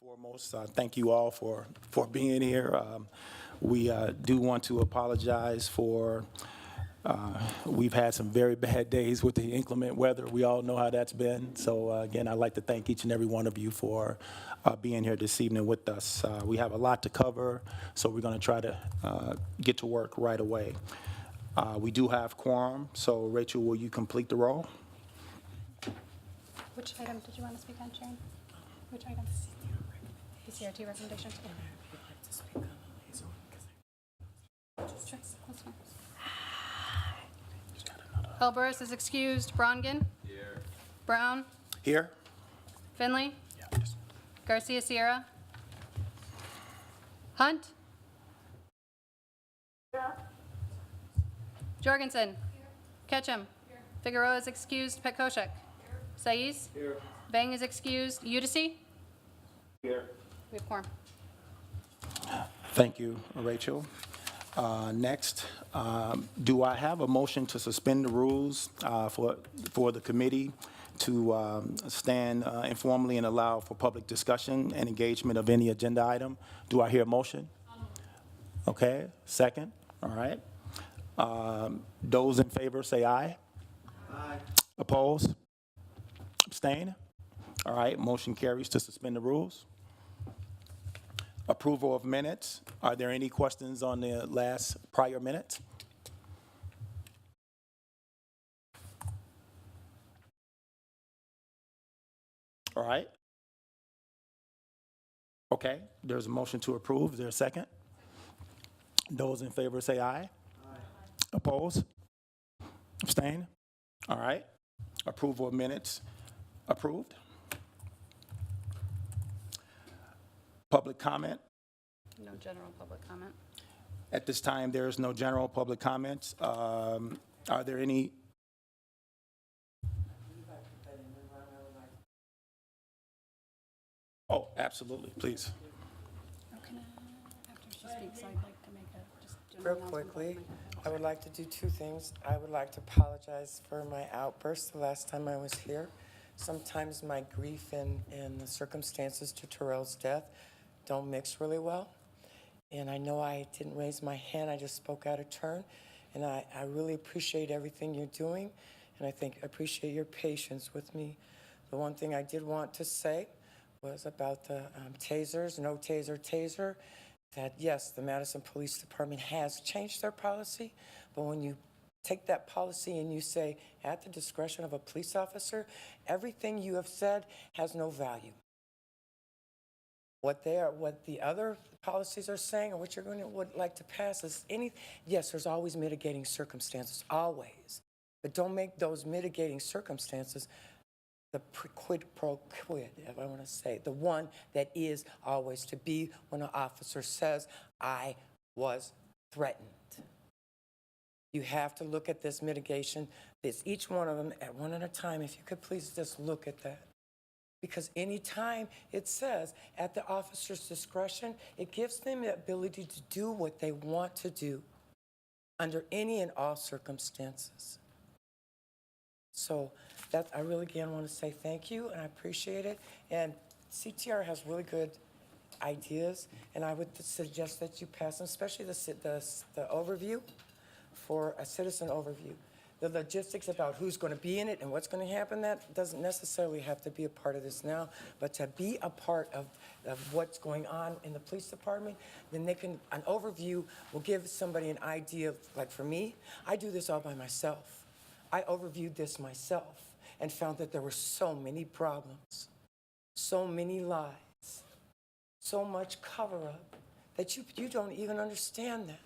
Foremost, thank you all for being here. We do want to apologize for, we've had some very bad days with the inclement weather. We all know how that's been. So again, I'd like to thank each and every one of you for being here this evening with us. We have a lot to cover, so we're going to try to get to work right away. We do have quorum, so Rachel, will you complete the roll? Which item did you want to speak on, Sharon? Which item? PCRT recommendations? Sure, that's fine. Elburris is excused. Brongan? Here. Brown? Here? Finley? Yeah. Garcia Sierra? Hunt? Yeah. Jorgensen? Ketchum? Here. Figueroa is excused. Petkoshek? Saiz? Here. Bang is excused. Udisi? Here. We have quorum. Thank you, Rachel. Next, do I have a motion to suspend the rules for the committee to stand informally and allow for public discussion and engagement of any agenda item? Do I hear a motion? Okay, second. All right. Those in favor say aye. Aye. Oppose? Abstain? All right, motion carries to suspend the rules. Approval of minutes. Are there any questions on the last prior minutes? All right. Okay, there's a motion to approve. Is there a second? Those in favor say aye. Aye. Oppose? Abstain? All right. Approval of minutes approved. Public comment. No general public comment. At this time, there is no general public comments. Are there any? Oh, absolutely, please. Okay. After she speaks, I'd like to make a just Real general announcement. quickly, I would like to do two things. I would like to apologize for my outburst the last time I was here. Sometimes my grief and the circumstances to Terrell's death don't mix really well. And I know I didn't raise my hand, I just spoke out of turn. And I really appreciate everything you're doing, and I appreciate your patience with me. The one thing I did want to say was about the tasers, no taser, that yes, the Madison Police Department has changed their policy, but when you take that policy and you say, at the discretion of a police officer, everything you have said has no value. What the other policies are saying, or what you're would like to pass is yes, there's always mitigating circumstances, always. But don't make those mitigating circumstances the quid pro quid, if I want to say, the one that is always to be when an officer says, I was threatened. You have to look at this mitigation, each one of them at one at a time. If you could please just look at that. Because any time it says at the officer's discretion, it gives them the ability to do what they want to do under any and all circumstances. So that I really again want to say thank you, and I appreciate it. And CTR has really good ideas, and I would suggest that you pass them, especially the overview for a citizen overview. The logistics about who's going to be in it and what's going to happen, that doesn't necessarily have to be a part of this now, but to be a part of what's going on in the police department, then an overview will give somebody an idea. Like for me, I do this all by myself. I overviewed this myself and found that there were so many problems, so many lies, so much cover-up that you don't even understand that.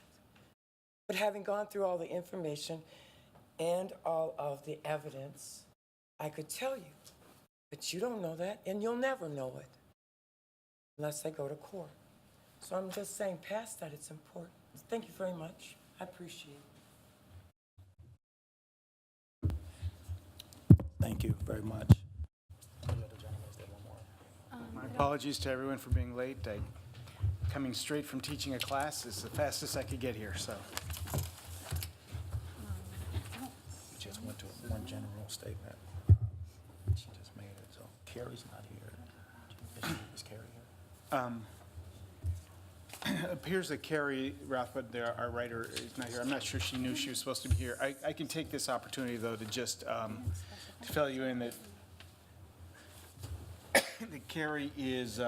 But having gone through all the information and all of the evidence, I could tell you, but you don't know that, and you'll never know it unless I go to court. So I'm just saying, past that, it's important. Thank you very much. I appreciate it. Thank you very much. My apologies to everyone for being late. Coming straight from teaching a class is the fastest I could get here, so. We just went to one general statement. She just made it, so Carrie's not here. Is Carrie here? Appears that Carrie Rathbun, our writer, is not here. I'm not sure she knew she was supposed to be here. I can take this opportunity, though, to just to fill you in that that Carrie is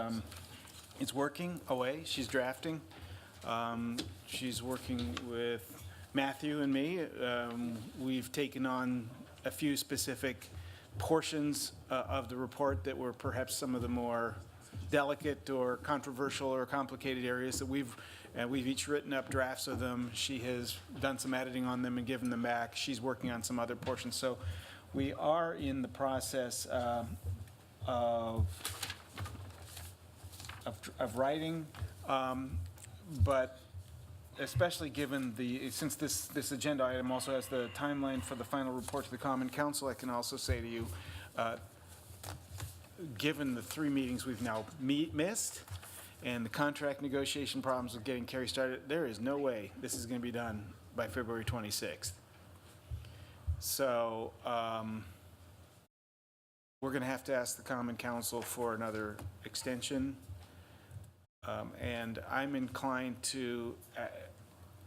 working away. She's drafting. She's working with Matthew and me. We've taken on a few specific portions of the report that were perhaps some of the more delicate or controversial or complicated areas that we've each written up drafts of them. She has done some editing on them and given them back. She's working on some other portions. So we are in the process of writing, but especially given since this agenda item also has the timeline for the final report to the Common Council, I can also say to you, given the 3 meetings we've now missed and the contract negotiation problems with getting Carrie started, there is no way this is going to be done by February 26th. So we're going to have to ask the Common Council for another extension. And I'm inclined to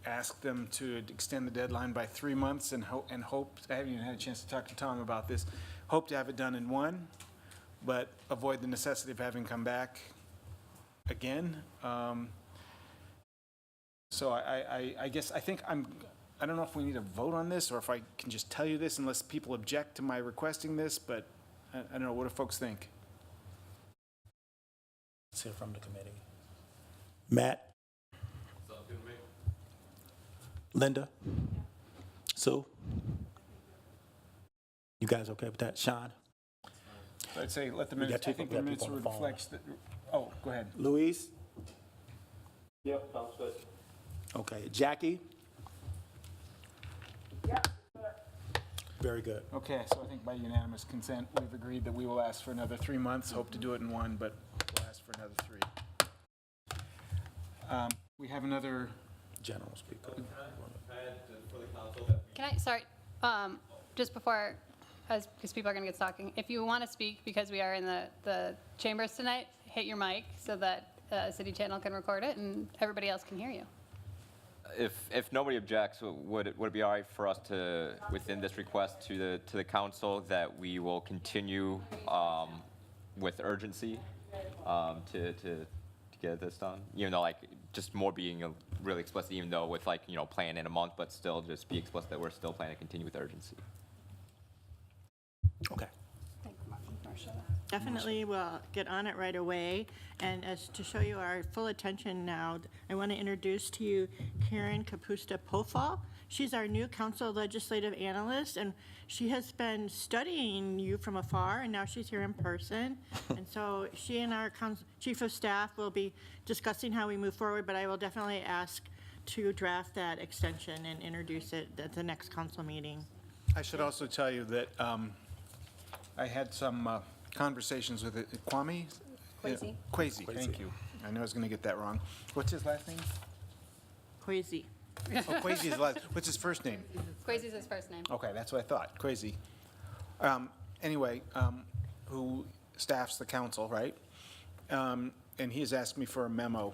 ask them to extend the deadline by 3 months and hope, I haven't even had a chance to talk to Tom about this, hope to have it done in 1, but avoid the necessity of having come back again. So I guess, I don't know if we need a vote on this or if I can just tell you this unless people object to my requesting this, but I don't know, what do folks think? Let's hear from the committee. Matt? Linda? Sue? You guys okay with that? Sean? So I'd say let the minutes, I think the minutes reflects that, oh, go ahead. Louise? Yep, sounds good. Okay. Jackie? Yep. Very good. Okay, so I think by unanimous consent, we've agreed that we will ask for another 3 months, hope to do it in 1, but we'll ask for another 3. We have another, General speaker. Sorry, just before, because people are going to get talking, if you want to speak, because we are in the chambers tonight, hit your mic so that City Channel can record it and everybody else can hear you. If nobody objects, would it be all right for us to, within this request to the council, that we will continue with urgency to get this done? Even though, like, just more being really explicit, even though with, like, plan in a month, but still just be explicit that we're still planning to continue with urgency. Okay. Definitely, we'll get on it right away. And as to show you our full attention now, I want to introduce to you Karen Kapusta-Pofall. She's our new council legislative analyst, and she has been studying you from afar, and now she's here in person. And so she and our chief of staff will be discussing how we move forward, but I will definitely ask to draft that extension and introduce it at the next council meeting. I should also tell you that I had some conversations with Kwame? Kwesi. Kwesi, thank you. I know I was going to get that wrong. What's his last name? Kwesi. Oh, Kwesi is last. What's his first name? Kwesi's his first name. Okay, that's what I thought, Kwesi. Anyway, who staffs the council, right? And he has asked me for a memo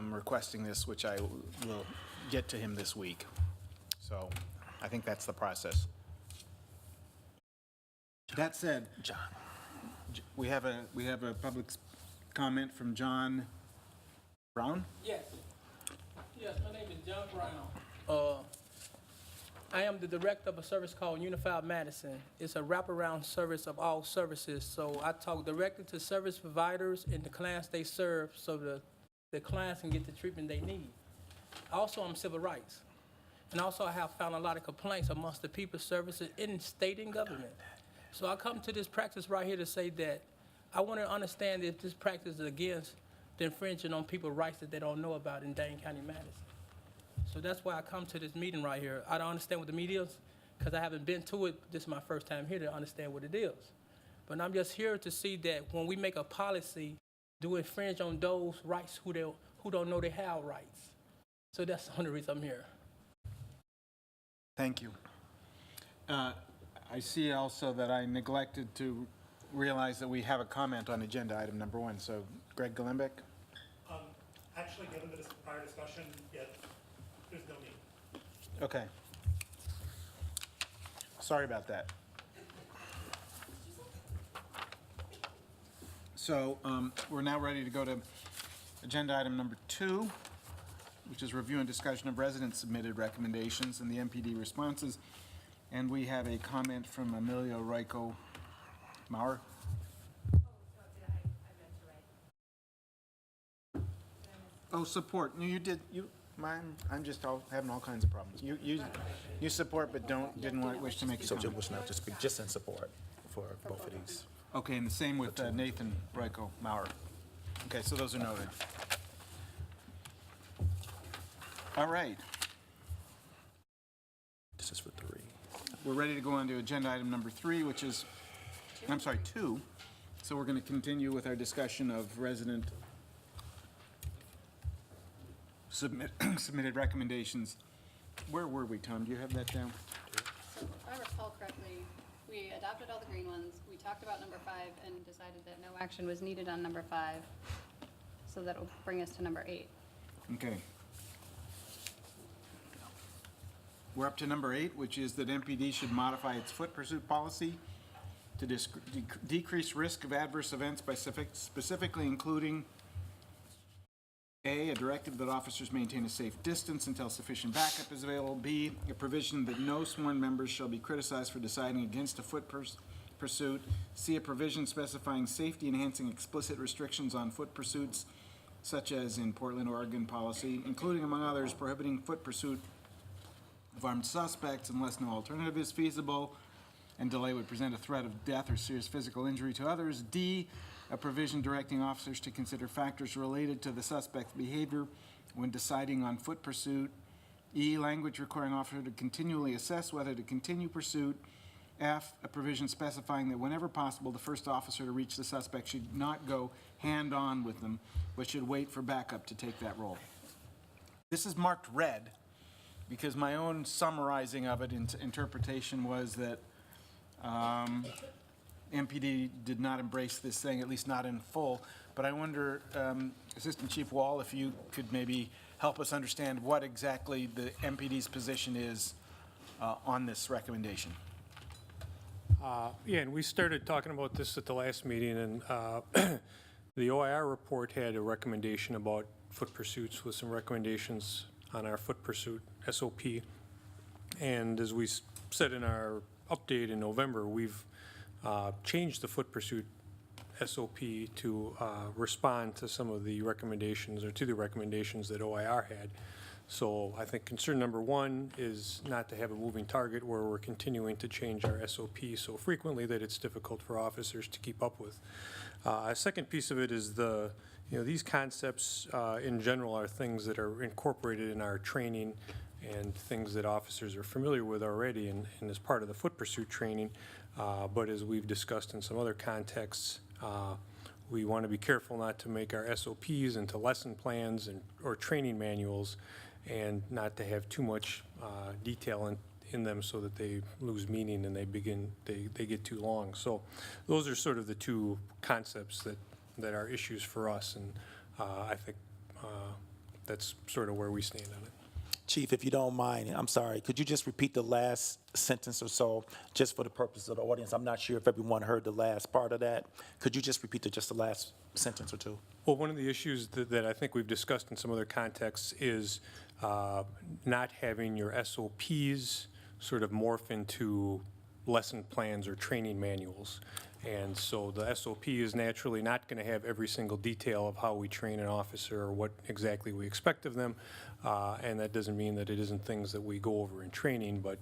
requesting this, which I will get to him this week. So I think that's the process. That said, John. we have a public comment from John Brown. Yes. Yes, my name is John Brown. I am the director of a service called Unified Madison. It's a wraparound service of all services. So I talk directly to service providers and the clients they serve so the clients can get the treatment they need. Also, I'm civil rights. And also, I have found a lot of complaints amongst the people services in state and government. So I come to this practice right here to say that I want to understand if this practice is against the infringing on people's rights that they don't know about in Dane County, Madison. So that's why I come to this meeting right here. I don't understand what the media is because I haven't been to it. This is my first time here to understand what it is. But I'm just here to see that when we make a policy, do infringe on those rights who don't know they have rights. So that's the only reason I'm here. Thank you. I see also that I neglected to realize that we have a comment on agenda item number 1. So, Greg Golembeck? Actually, given the prior discussion, yet there's no need. Okay. Sorry about that. So we're now ready to go to agenda item number 2, which is review and discussion of resident-submitted recommendations and the MPD responses. And we have a comment from Emilio Rico Maurer. Oh, support. No, you did. Mine. I'm just having all kinds of problems. You support, but didn't wish to make a So comment. just not to speak, just in support for both of these. Okay, and the same with Nathan Rico Maurer. Okay, so those are noted. All right, This is for 3. we're ready to go on to agenda item number 3, which is, I'm sorry, 2. So we're going to continue with our discussion of resident submitted recommendations. Where were we, Tom? Do you have that down? If I recall correctly, we adopted all the green ones. We talked about number 5 and decided that no action was needed on number 5. So that'll bring us to number 8. Okay. We're up to number 8, which is that MPD should modify its foot pursuit policy to decrease risk of adverse events by specifically including A, a directive that officers maintain a safe distance until sufficient backup is available. B, a provision that no sworn members shall be criticized for deciding against a foot pursuit. C, a provision specifying safety-enhancing explicit restrictions on foot pursuits, such as in Portland, Oregon policy, including, among others, prohibiting foot pursuit of armed suspects unless no alternative is feasible, and delay would present a threat of death or serious physical injury to others. D, a provision directing officers to consider factors related to the suspect's behavior when deciding on foot pursuit. E, language requiring officer to continually assess whether to continue pursuit. F, a provision specifying that whenever possible, the first officer to reach the suspect should not go hand-on with them, but should wait for backup to take that role. This is marked red because my own summarizing of it, interpretation was that MPD did not embrace this thing, at least not in full. But I wonder, Assistant Chief Wall, if you could maybe help us understand what exactly the MPD's position is on this recommendation. Yeah, and we started talking about this at the last meeting, and the O.I.R. report had a recommendation about foot pursuits with some recommendations on our foot pursuit SOP. And as we said in our update in November, we've changed the foot pursuit SOP to respond to some of the recommendations, or to the recommendations that O.I.R. had. So I think concern number 1 is not to have a moving target where we're continuing to change our SOP so frequently that it's difficult for officers to keep up with. A second piece of it is these concepts in general are things that are incorporated in our training and things that officers are familiar with already and as part of the foot pursuit training. But as we've discussed in some other contexts, we want to be careful not to make our SOPs into lesson plans or training manuals, and not to have too much detail in them so that they lose meaning and they get too long. So those are sort of the two concepts that are issues for us, and I think that's sort of where we stand on it. Chief, if you don't mind, I'm sorry, could you just repeat the last sentence or so, just for the purpose of the audience? I'm not sure if everyone heard the last part of that. Could you just repeat just the last sentence or two? Well, one of the issues that I think we've discussed in some other contexts is not having your SOPs sort of morph into lesson plans or training manuals. And so the SOP is naturally not going to have every single detail of how we train an officer or what exactly we expect of them. And that doesn't mean that it isn't things that we go over in training, but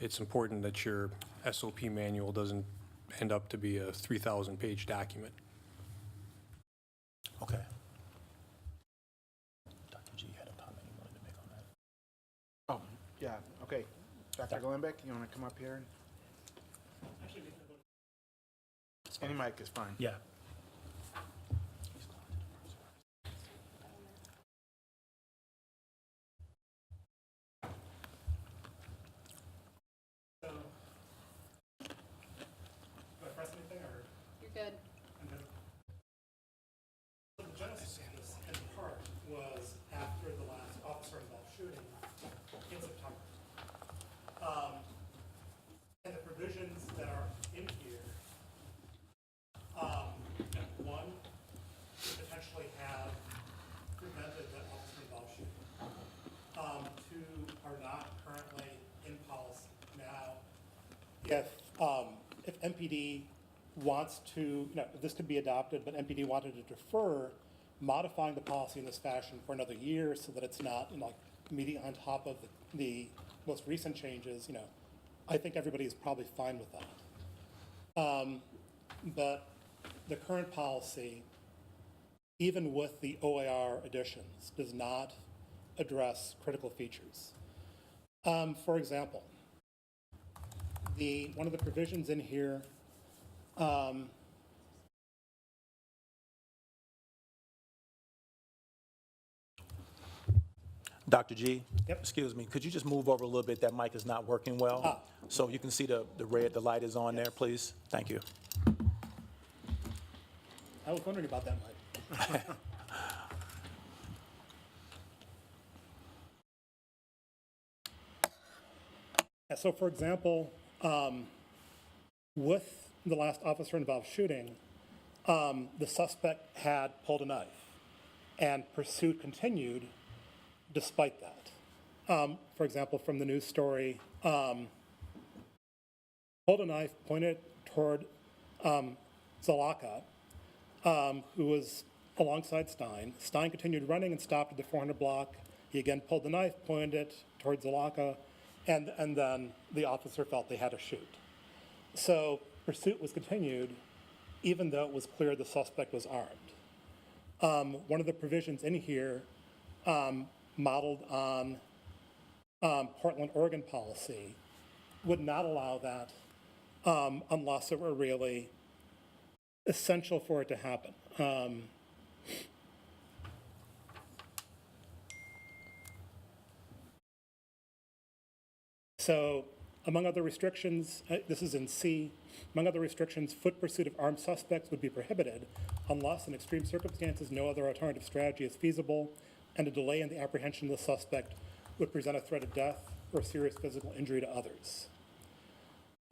it's important that your SOP manual doesn't end up to be a 3,000-page document. Okay. Dr. G had a comment he wanted to make on that. Oh, yeah, okay. Dr. Glenbeck, you want to come up here? Any mic is fine. Yeah. Do I press anything, or? You're good. So the genesis of this, in part, two are not currently in policy. Now, if MPD wants to, if this could be adopted, but MPD wanted to defer modifying the policy in this fashion for another year so that it's not, like immediately on top of the most recent changes, I think everybody is probably fine with that. But the current policy, even with the O.I.R additions, does not address critical features. For example, one of the provisions in here, Dr. G? Yep. Excuse me, could you just move over a little bit? That mic is not working well. So you can see the red, the light is on there, please. Thank you. I was wondering about that, Mike. So for example, with the last officer-involved shooting, the suspect had pulled a knife, and pursuit continued despite that. For example, from the news story, pulled a knife, pointed toward Zalaka, who was alongside Stein. Stein continued running and stopped at the 400 block. He again pulled the knife, pointed it towards Zalaka, and then the officer felt they had to shoot. So pursuit was continued even though it was clear the suspect was armed. One of the provisions in here, modeled on Portland, Oregon policy, would not allow that unless it were really essential for it to happen. So among other restrictions, this is in C, among other restrictions, foot pursuit of armed suspects would be prohibited unless in extreme circumstances no other alternative strategy is feasible and a delay in the apprehension of the suspect would present a threat of death or serious physical injury to others.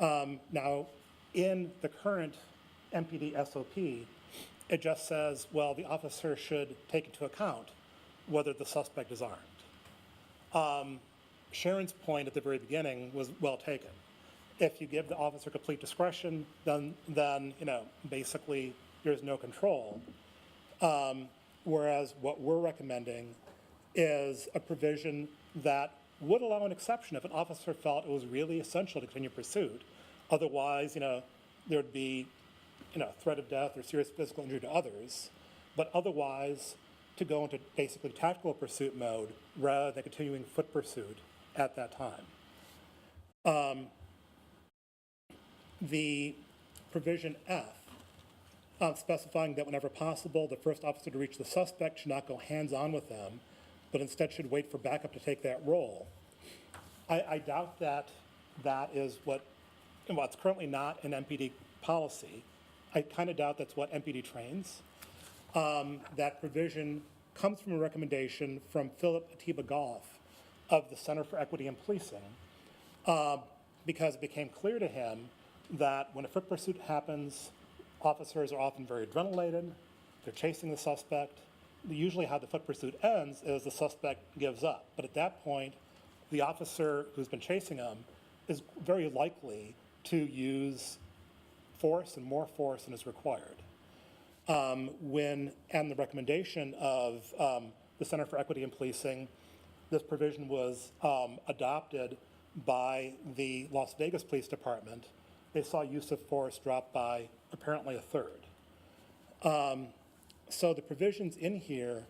Now, in the current MPD SOP, it just says, well, the officer should take into account whether the suspect is armed. Sharon's point at the very beginning was well taken. If you give the officer complete discretion, then basically there's no control. Whereas what we're recommending is a provision that would allow an exception if an officer felt it was really essential to continue pursuit. Otherwise, there would be, threat of death or serious physical injury to others. But otherwise, to go into basically tactical pursuit mode rather than continuing foot pursuit at that time. The provision F, specifying that whenever possible, the first officer to reach the suspect should not go hands-on with them, but instead should wait for backup to take that role. I doubt that that is what's currently not an MPD policy. I kind of doubt that's what MPD trains. That provision comes from a recommendation from Philip Atiba Goff of the Center for Equity in Policing, because it became clear to him that when a foot pursuit happens, officers are often very adrenalated, they're chasing the suspect. Usually how the foot pursuit ends is the suspect gives up. But at that point, the officer who's been chasing him is very likely to use force and more force than is required. And the recommendation of the Center for Equity in Policing, this provision was adopted by the Las Vegas Police Department. They saw use of force drop by apparently a third. So the provisions in here,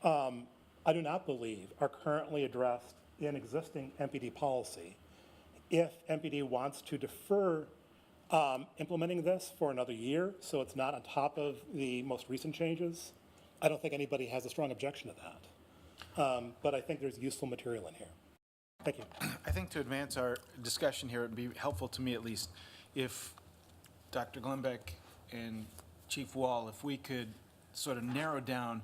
I do not believe are currently addressed in existing MPD policy. If MPD wants to defer implementing this for another year, so it's not on top of the most recent changes, I don't think anybody has a strong objection to that. But I think there's useful material in here. Thank you. I think to advance our discussion here, it'd be helpful to me at least if Dr. Glenbeck and Chief Wall, if we could sort of narrow down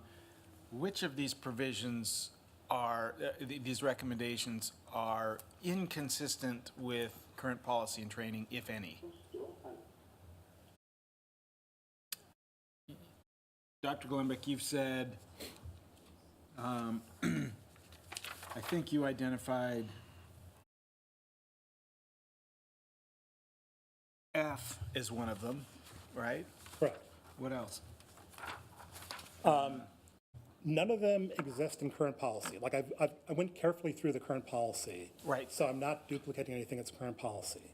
which of these provisions are, these recommendations are inconsistent with current policy and training, if any. Dr. Glenbeck, you've said I think you identified F as one of them, right? Correct. What else? None of them exist in current policy. Like I went carefully through the current policy. Right. So I'm not duplicating anything that's current policy.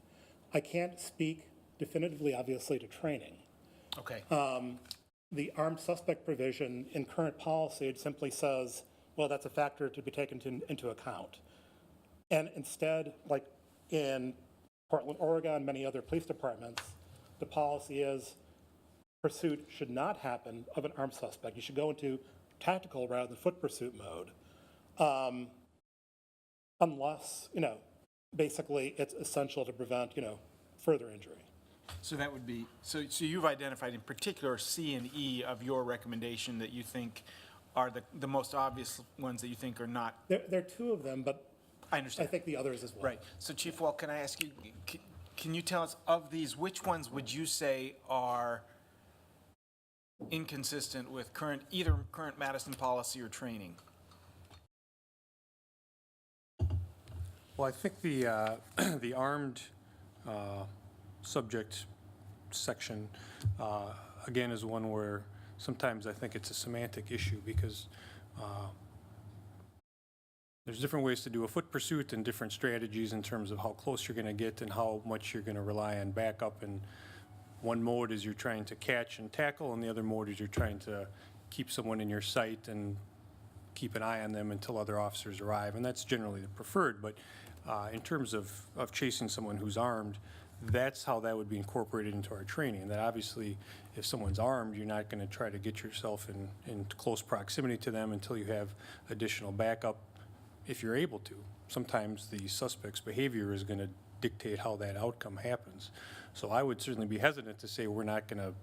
I can't speak definitively, obviously, to training. Okay. The armed suspect provision in current policy, it simply says, well, that's a factor to be taken into account. And instead, like in Portland, Oregon, many other police departments, the policy is pursuit should not happen of an armed suspect. You should go into tactical rather than foot pursuit mode, unless, basically it's essential to prevent, further injury. So that would be, so you've identified in particular C and E of your recommendation that you think are the most obvious ones that you think are not. There are two of them, but I I understand. think the others as well. Right. So Chief Wall, can I ask you, can you tell us of these, which ones would you say are inconsistent with either current Madison policy or training? Well, I think the armed subject section, again, is one where sometimes I think it's a semantic issue because there's different ways to do a foot pursuit and different strategies in terms of how close you're going to get and how much you're going to rely on backup. And one mode is you're trying to catch and tackle, and the other mode is you're trying to keep someone in your sight and keep an eye on them until other officers arrive. And that's generally the preferred. But in terms of chasing someone who's armed, that's how that would be incorporated into our training. That obviously, if someone's armed, you're not going to try to get yourself in close proximity to them until you have additional backup, if you're able to. Sometimes the suspect's behavior is going to dictate how that outcome happens. So I would certainly be hesitant to say we're not going to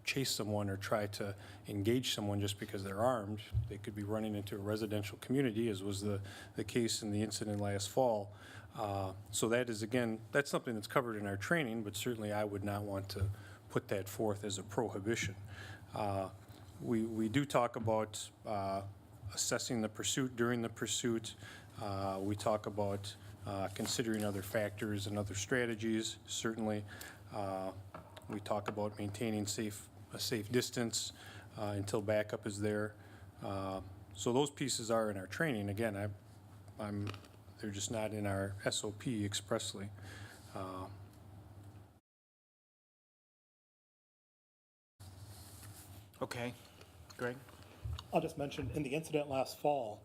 chase someone or try to engage someone just because they're armed. They could be running into a residential community, as was the case in the incident last fall. So that is, again, that's something that's covered in our training, but certainly I would not want to put that forth as a prohibition. We do talk about assessing the pursuit during the pursuit. We talk about considering other factors and other strategies, certainly. We talk about maintaining a safe distance until backup is there. So those pieces are in our training. Again, they're just not in our SOP expressly. Okay. Greg? I'll just mention, in the incident last fall,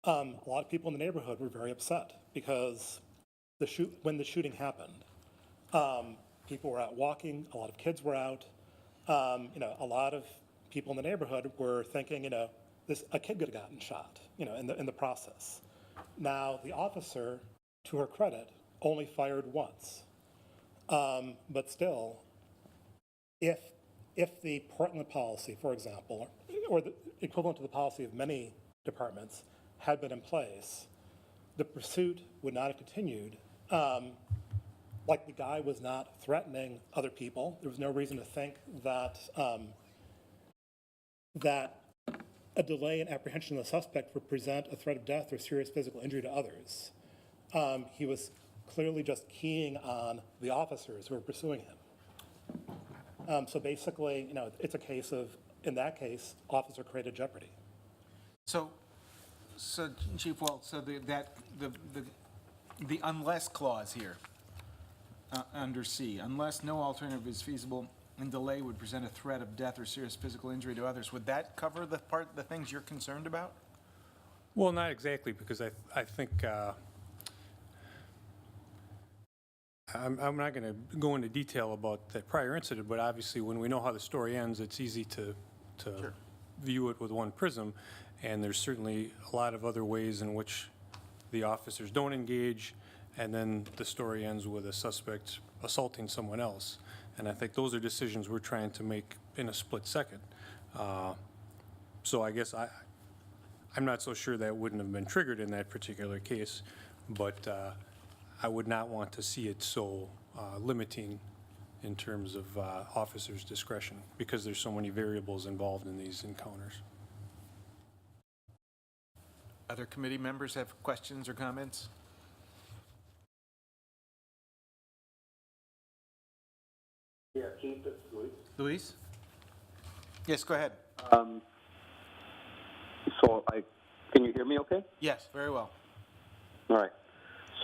a lot of people in the neighborhood were very upset because when the shooting happened, people were out walking, a lot of kids were out. A lot of people in the neighborhood were thinking, a kid could have gotten shot, in the process. Now, the officer, to her credit, only fired once. But still, if the Portland policy, for example, or the equivalent to the policy of many departments, had been in place, the pursuit would not have continued. Like, the guy was not threatening other people. There was no reason to think that that a delay in apprehension of the suspect would present a threat of death or serious physical injury to others. He was clearly just keying on the officers who were pursuing him. So basically, it's a case of, in that case, officer created jeopardy. So Chief Walt, so the unless clause here, under C, unless no alternative is feasible and delay would present a threat of death or serious physical injury to others, would that cover the things you're concerned about? Well, not exactly, because I think I'm not going to go into detail about that prior incident, but obviously when we know how the story ends, it's easy to Sure. view it with one prism, and there's certainly a lot of other ways in which the officers don't engage, and then the story ends with a suspect assaulting someone else. And I think those are decisions we're trying to make in a split second. So I guess I'm not so sure that wouldn't have been triggered in that particular case, but I would not want to see it so limiting in terms of officers' discretion, because there's so many variables involved in these encounters. Other committee members have questions or comments? Yeah, Chief, this is Luis. Luis? Yes, go ahead. Can you hear me okay? Yes, very well. All right.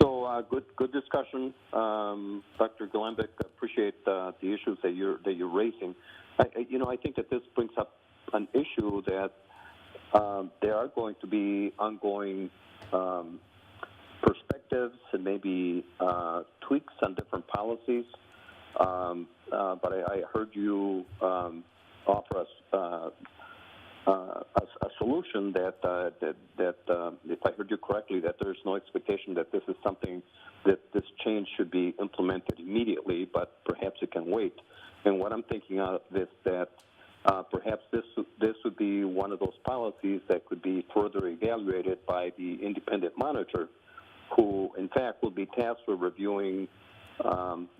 So, good discussion. Dr. Glenbeck, appreciate the issues that you're raising. I think that this brings up an issue that there are going to be ongoing perspectives and maybe tweaks on different policies. But I heard you offer us a solution that if I heard you correctly, that there's no expectation that this is something that this change should be implemented immediately, but perhaps it can wait. And what I'm thinking of is that perhaps this would be one of those policies that could be further evaluated by the independent monitor, who in fact will be tasked with reviewing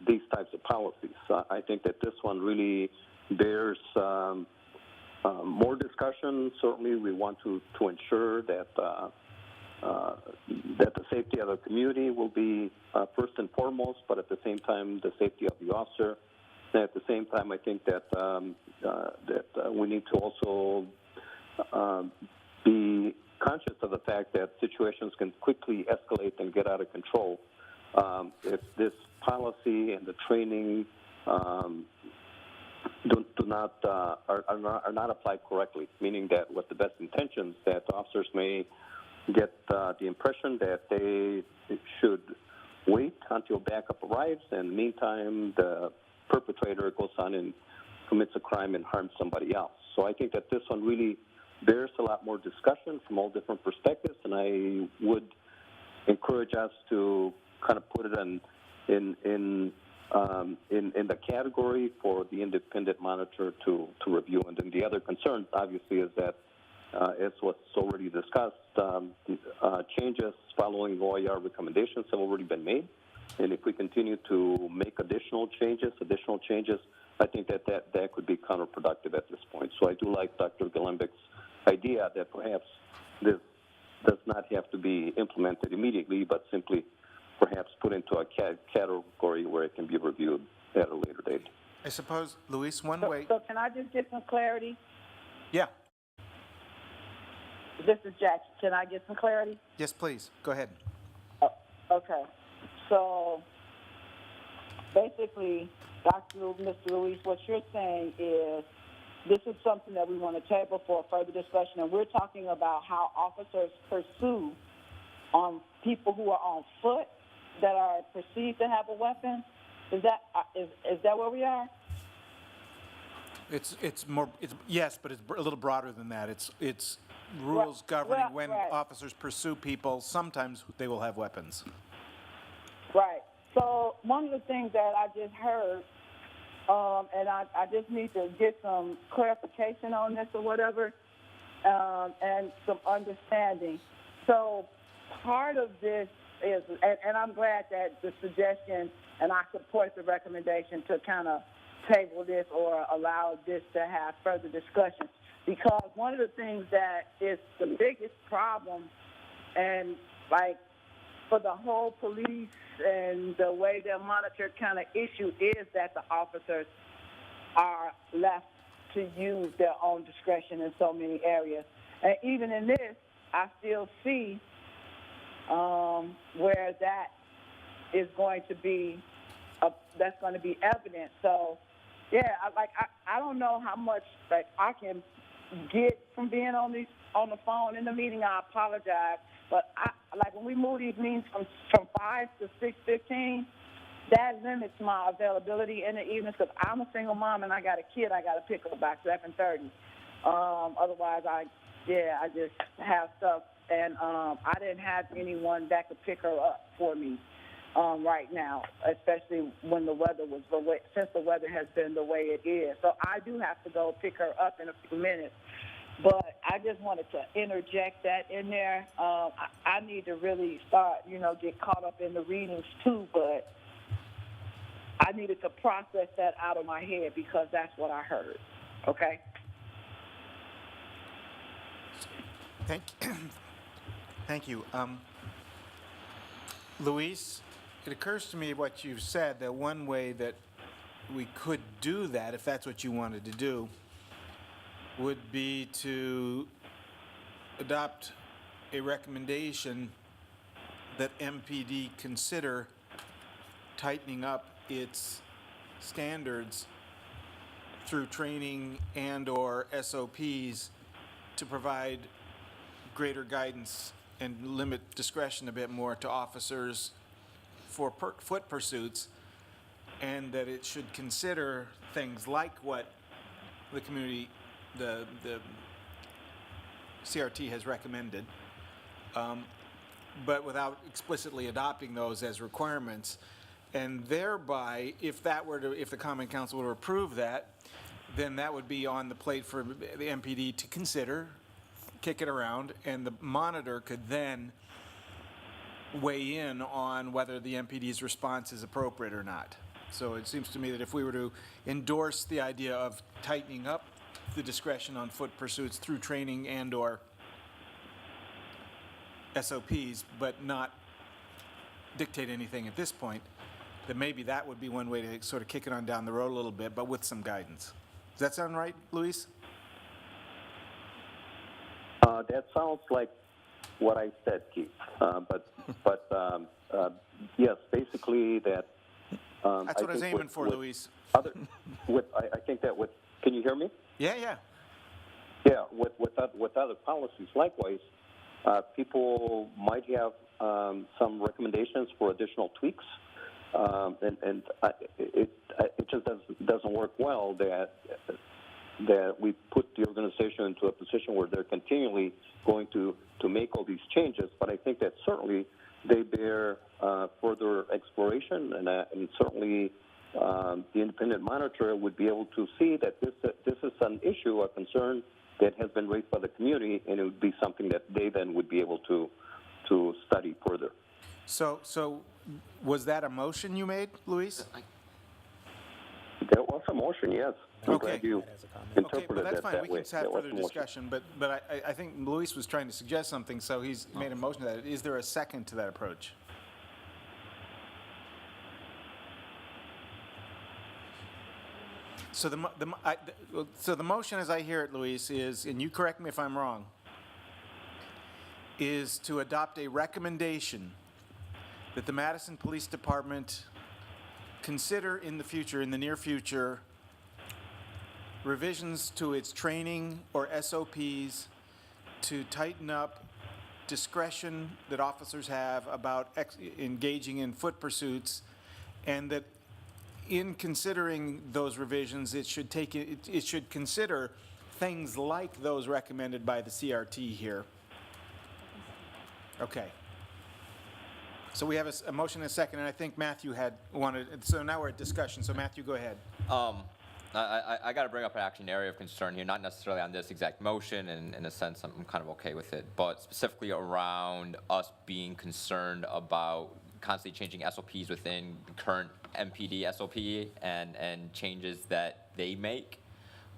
these types of policies. I think that this one really bears more discussion. Certainly, we want to ensure that that the safety of the community will be first and foremost, but at the same time, the safety of the officer. And at the same time, I think that we need to also be conscious of the fact that situations can quickly escalate and get out of control if this policy and the training are not applied correctly. Meaning that with the best intentions, that officers may get the impression that they should wait until backup arrives, and in the meantime, the perpetrator goes on and commits a crime and harms somebody else. So I think that this one really bears a lot more discussion from all different perspectives, and I would encourage us to kind of put it in the category for the independent monitor to review. And then the other concern, obviously, is that as what's already discussed, changes following O.I.R. recommendations have already been made. And if we continue to make additional changes, I think that could be counterproductive at this point. So I do like Dr. Glenbeck's idea that perhaps this does not have to be implemented immediately, but simply perhaps put into a category where it can be reviewed at a later date. I suppose, Luis, one way. So can I just get some clarity? Yeah. This is Jackie. Can I get some clarity? Yes, please. Go ahead. Okay. So basically, Mr. Luis, what you're saying is this is something that we want to table for further discussion, and we're talking about how officers pursue people who are on foot that are perceived to have a weapon. Is that where we are? It's yes, but it's a little broader than that. It's rules governing when officers pursue people. Sometimes they will have weapons. Right. So one of the things that I just heard, and I just need to get some clarification on this or whatever, and some understanding. So part of this is, and I'm glad that the suggestion, and I support the recommendation to kind of table this or allow this to have further discussion, because one of the things that is the biggest problem, and like for the whole police and the way they're monitored kind of issue, is that the officers are left to use their own discretion in so many areas. And even in this, I still see where that is going to be, that's going to be evident. So, yeah, I don't know how much I can get from being on the phone in the meeting. I apologize, but when we move these meetings from 5 to 6:15, that limits my availability in the evenings because I'm a single mom and I got a kid I got to pick up by 7:30. Otherwise, I just have stuff, and I didn't have anyone that could pick her up for me right now, especially when the weather was since the weather has been the way it is. So I do have to go pick her up in a few minutes. But I just wanted to interject that in there. I need to really start, get caught up in the readings too, but I needed to process that out of my head because that's what I heard. Okay? Thank you. Luis, it occurs to me what you've said, that one way that we could do that, if that's what you wanted to do, would be to adopt a recommendation that MPD consider tightening up its standards through training and/or SOPs to provide greater guidance and limit discretion a bit more to officers for foot pursuits, and that it should consider things like what the community, the CRT has recommended, but without explicitly adopting those as requirements. And thereby, if the Common Council were to approve that, then that would be on the plate for the MPD to consider, kick it around, and the monitor could then weigh in on whether the MPD's response is appropriate or not. So it seems to me that if we were to endorse the idea of tightening up the discretion on foot pursuits through training and/or SOPs, but not dictate anything at this point, then maybe that would be one way to sort of kick it on down the road a little bit, but with some guidance. Does that sound right, Luis? That sounds like what I said, Keith. Yes, basically that. That's what I was aiming for, Luis. I think that with. Can you hear me? Yeah, yeah. Yeah, with other policies, likewise, people might have some recommendations for additional tweaks, and it just doesn't work well that we put the organization into a position where they're continually going to make all these changes. But I think that certainly they bear further exploration, and certainly the independent monitor would be able to see that this is an issue, a concern that has been raised by the community, and it would be something that they then would be able to study further. So was that a motion you made, Luis? There was a motion, yes. I'm glad you Okay, interpreted but that's it fine. that We way. can have There was further a motion. discussion, but I think Luis was trying to suggest something, so he's made a motion to that. Is there a second to that approach? So the motion, as I hear it, Luis, is, and you correct me if I'm wrong, is to adopt a recommendation that the Madison Police Department consider in the near future, revisions to its training or SOPs to tighten up discretion that officers have about engaging in foot pursuits, and that in considering those revisions, it should consider things like those recommended by the CRT here. Okay. So we have a motion and a second, and I think Matthew had wanted, so now we're at discussion. So Matthew, go ahead. I got to bring up actually an area of concern here, not necessarily on this exact motion, and in a sense I'm kind of okay with it, but specifically around us being concerned about constantly changing SOPs within the current MPD SOP and changes that they make,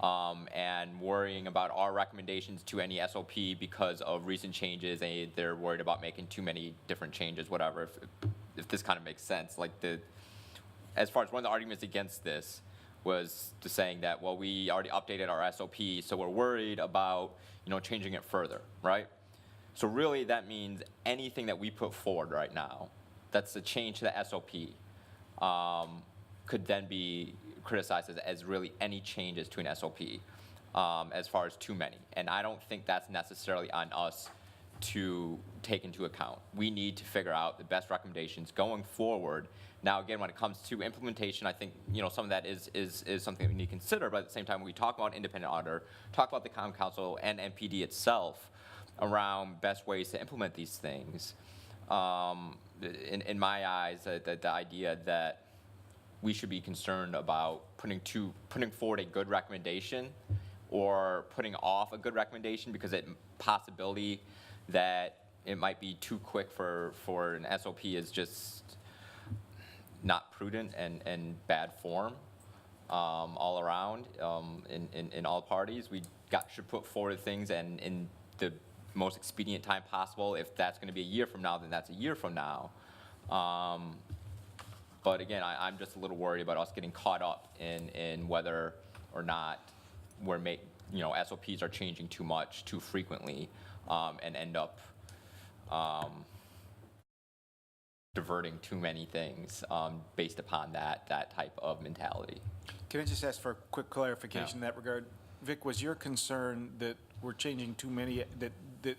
and worrying about our recommendations to any SOP because of recent changes, and they're worried about making too many different changes, whatever, if this kind of makes sense. Like as far as one of the arguments against this was to saying that, well, we already updated our SOP, so we're worried about, changing it further, right? So really that means anything that we put forward right now that's a change to the SOP could then be criticized as really any changes to an SOP as far as too many. And I don't think that's necessarily on us to take into account. We need to figure out the best recommendations going forward. Now, again, when it comes to implementation, I think some of that is something that we need to consider. But at the same time, when we talk about independent auditor, talk about the Common Council and MPD itself around best ways to implement these things. In my eyes, the idea that we should be concerned about putting forward a good recommendation or putting off a good recommendation because it possibility that it might be too quick for an SOP is just not prudent and bad form all around in all parties. We should put forward things, and in the most expedient time possible. If that's going to be a year from now, then that's a year from now. But again, I'm just a little worried about us getting caught up in whether or not SOPs are changing too much, too frequently, and end up diverting too many things based upon that type of mentality. Can I just ask for a quick clarification in that regard? Vic, was your concern that we're changing too many, that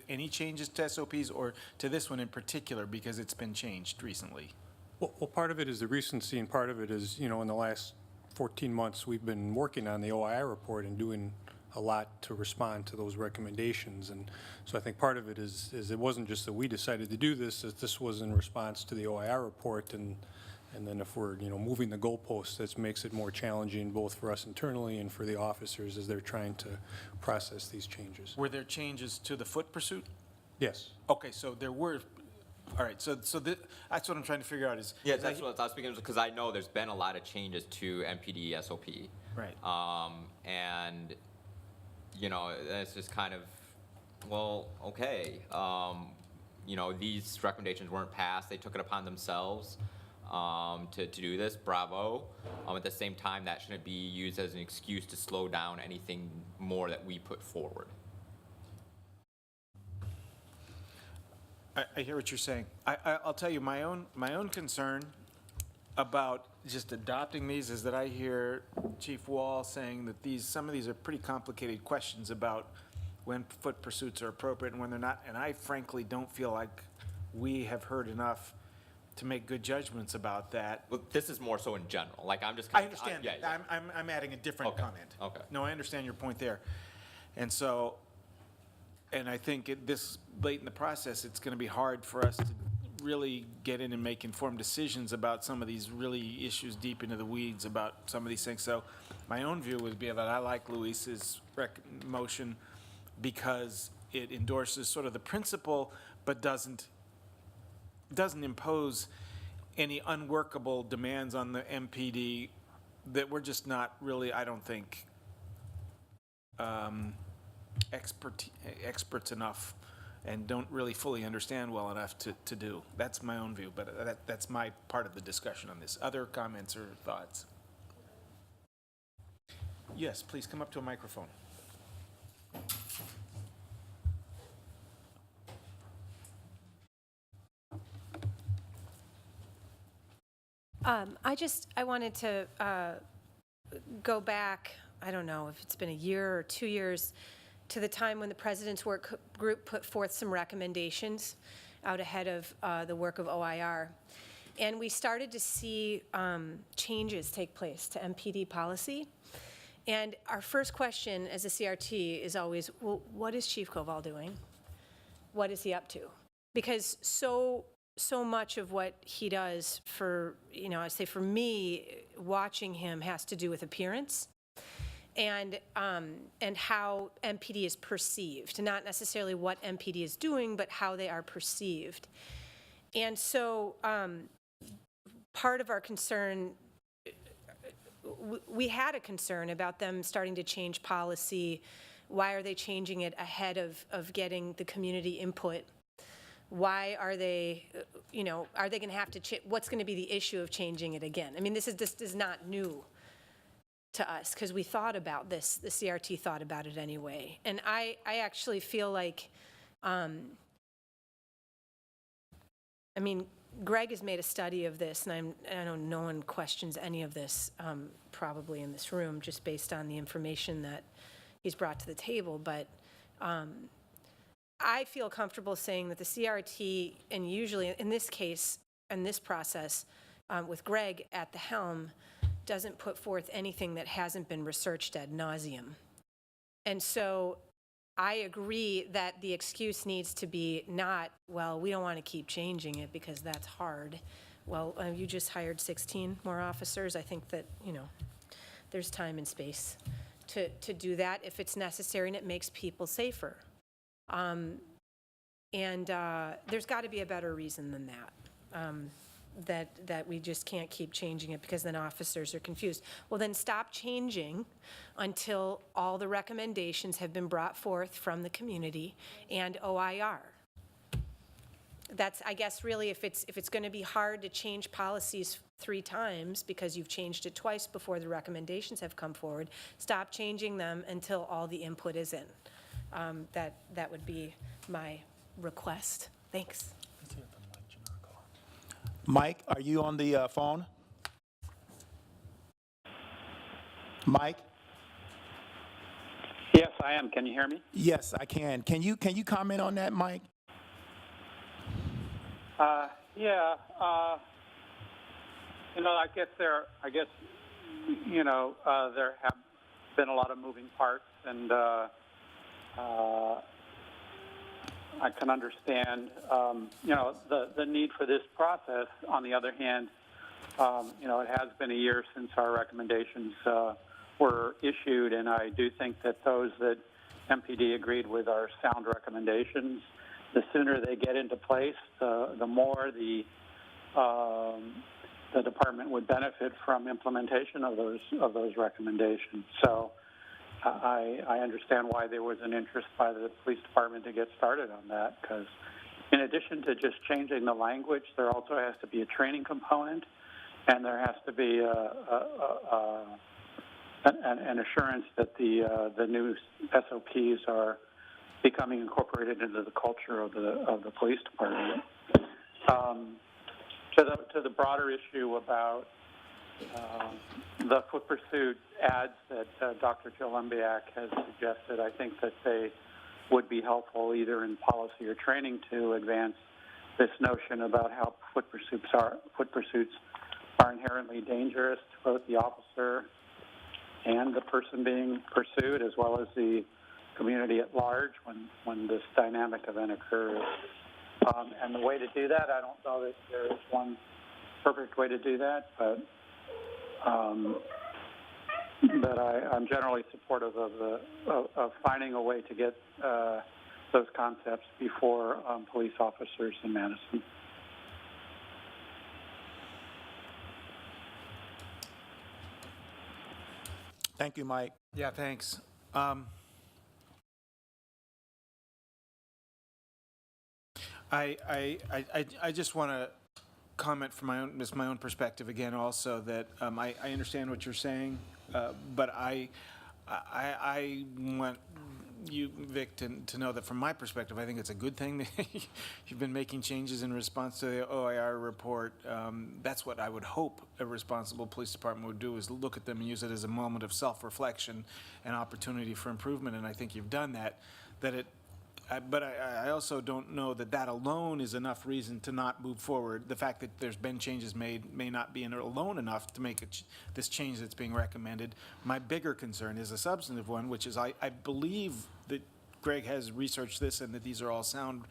any changes to SOPs, or to this one in particular because it's been changed recently? Well, part of it is the recency, and part of it is, in the last 14 months, we've been working on the O.I.R report and doing a lot to respond to those recommendations. And so I think part of it is it wasn't just that we decided to do this, that this was in response to the O.I.R report. And then if we're, moving the goalposts, that makes it more challenging both for us internally and for the officers as they're trying to process these changes. Were there changes to the foot pursuit? Yes. Okay, so there were. All right, so that's what I'm trying to figure out is. Yeah, that's what I was speaking, because I know there's been a lot of changes to MPD SOP. Right. And, it's just kind of, well, okay. These recommendations weren't passed. They took it upon themselves to do this. Bravo. At the same time, that shouldn't be used as an excuse to slow down anything more that we put forward. I hear what you're saying. I'll tell you my own concern about just adopting these is that I hear Chief Wall saying that some of these are pretty complicated questions about when foot pursuits are appropriate and when they're not, and I frankly don't feel like we have heard enough to make good judgments about that. Well, this is more so in general. Like, I'm just. I understand. Yeah. I'm adding a different comment. Okay. No, I understand your point there, and so. And I think this late in the process, it's going to be hard for us to really get in and make informed decisions about some of these really issues deep into the weeds about some of these things. So my own view would be that I like Luis's motion because it endorses sort of the principle, but doesn't impose any unworkable demands on the MPD that we're just not really, I don't think, experts enough and don't really fully understand well enough to do. That's my own view, but that's my part of the discussion on this. Other comments or thoughts? Yes, please come up to a microphone. I wanted to go back, I don't know if it's been a year or 2 years, to the time when the President's Work Group put forth some recommendations out ahead of the work of O.I.R. And we started to see changes take place to MPD policy. And our first question as a CRT is always, well, what is Chief Koval doing? What is he up to? Because so much of what he does for, I say for me, watching him has to do with appearance and how MPD is perceived, not necessarily what MPD is doing, but how they are perceived. And so part of our concern, we had a concern about them starting to change policy. Why are they changing it ahead of getting the community input? Why are they, are they going to have to, what's going to be the issue of changing it again? I mean, this is not new to us because we thought about this, the CRT thought about it anyway. And I actually feel like, Greg has made a study of this, and I know no one questions any of this probably in this room just based on the information that he's brought to the table, but I feel comfortable saying that the CRT, and usually in this case, in this process, with Greg at the helm, doesn't put forth anything that hasn't been researched ad nauseum. And so I agree that the excuse needs to be not, well, we don't want to keep changing it because that's hard. Well, you just hired 16 more officers. I think that, there's time and space to do that if it's necessary and it makes people safer. There's got to be a better reason than that. that we just can't keep changing it because then officers are confused. Well, then stop changing until all the recommendations have been brought forth from the community and O.I.R. That's, I guess, really, if it's going to be hard to change policies 3 times because you've changed it twice before the recommendations have come forward, stop changing them until all the input is in. That would be my request. Thanks. Mike, are you on the phone? Mike? Yes, I am. Can you hear me? Yes, I can. Can you comment on that, Mike? Yeah. There have been a lot of moving parts, and I can understand, the need for this process. On the other hand, it has been a year since our recommendations were issued, and I do think that those that MPD agreed with are sound recommendations. The sooner they get into place, the more the department would benefit from implementation of those recommendations. So I understand why there was an interest by the police department to get started on that, because in addition to just changing the language, there also has to be a training component, and there has to be an assurance that the new SOPs are becoming incorporated into the culture of the police department. To the broader issue about the foot pursuit ads that Dr. Jill Lembiak has suggested, I think that they would be helpful either in policy or training to advance this notion about how foot pursuits are inherently dangerous to both the officer and the person being pursued, as well as the community at large when this dynamic event occurs. And the way to do that, I don't know that there is one perfect way to do that, but I'm generally supportive of finding a way to get those concepts before police officers in Madison. Thank you, Mike. Yeah, thanks. I just want to comment from my own perspective again also that I understand what you're saying, but I want you, Vic, to know that from my perspective, I think it's a good thing that you've been making changes in response to the O.I.R. report. That's what I would hope a responsible police department would do, is look at them and use it as a moment of self-reflection and opportunity for improvement, and I think you've done that. But I also don't know that that alone is enough reason to not move forward. The fact that there's been changes made may not be alone enough to make this change that's being recommended. My bigger concern is a substantive one, which is I believe that Greg has researched this and that these are all sound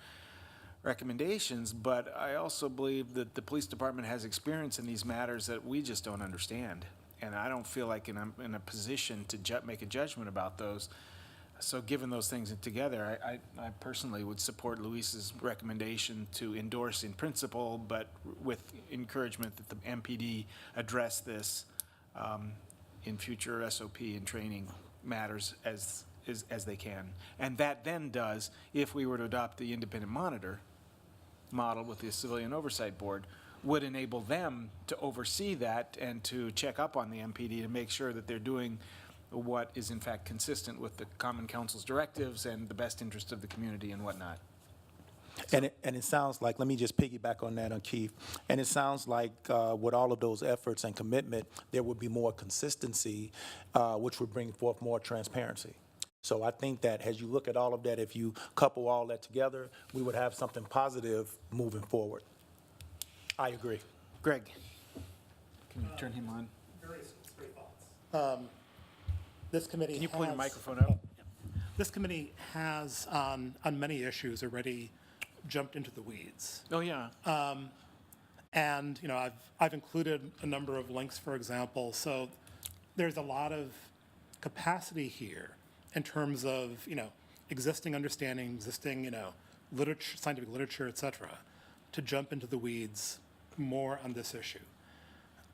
recommendations, but I also believe that the police department has experience in these matters that we just don't understand. And I don't feel like I'm in a position to make a judgment about those. So given those things together, I personally would support Luis's recommendation to endorse in principle, but with encouragement that the MPD address this in future SOP and training matters as they can. And that then does, if we were to adopt the independent monitor model with the Civilian Oversight Board, would enable them to oversee that and to check up on the MPD to make sure that they're doing what is in fact consistent with the Common Council's directives and the best interest of the community and whatnot. And it sounds like, let me just piggyback on that, Keith, and it sounds like with all of those efforts and commitment, there would be more consistency, which would bring forth more transparency. So I think that as you look at all of that, if you couple all that together, we would have something positive moving forward. I agree. Greg, can you turn him on? Very straight thoughts. This committee Can you pull your has- microphone up? This committee has, on many issues, already jumped into the weeds. Oh, yeah. And, I've included a number of links, for example. So there's a lot of capacity here in terms of, existing understanding, existing, literature, scientific literature, et cetera, to jump into the weeds more on this issue.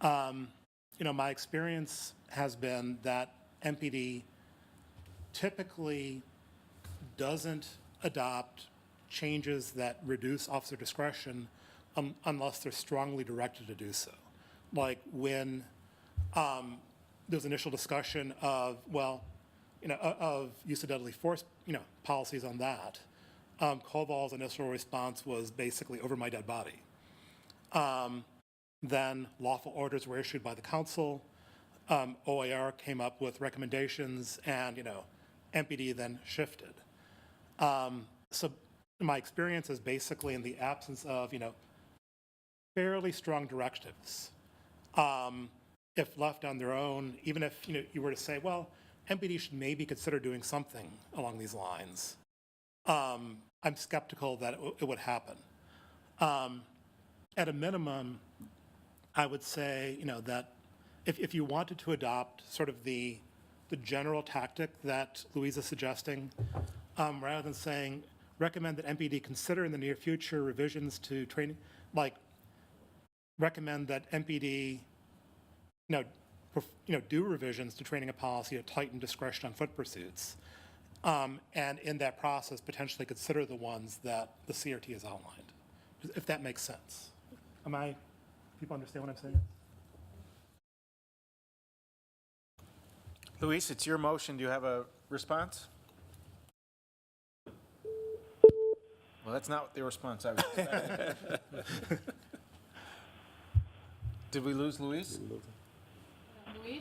My experience has been that MPD typically doesn't adopt changes that reduce officer discretion unless they're strongly directed to do so. Like when there's initial discussion of, of use of deadly force, policies on that, Koval's initial response was basically over my dead body. Then lawful orders were issued by the council. O.I.R. came up with recommendations, and MPD then shifted. So my experience is basically in the absence of fairly strong directives. If left on their own, even if you were to say, well, MPD should maybe consider doing something along these lines, I'm skeptical that it would happen. At a minimum, I would say, that if you wanted to adopt sort of the general tactic that Louise is suggesting, rather than saying, recommend that MPD consider in the near future revisions to training, recommend that MPD, do revisions to training a policy to tighten discretion on foot pursuits. And in that process, potentially consider the ones that the CRT has outlined, if that makes sense. People understand what I'm saying? Luis, it's your motion. Do you have a response? Well, that's not the response I was expecting. Did we lose Luis? Luis?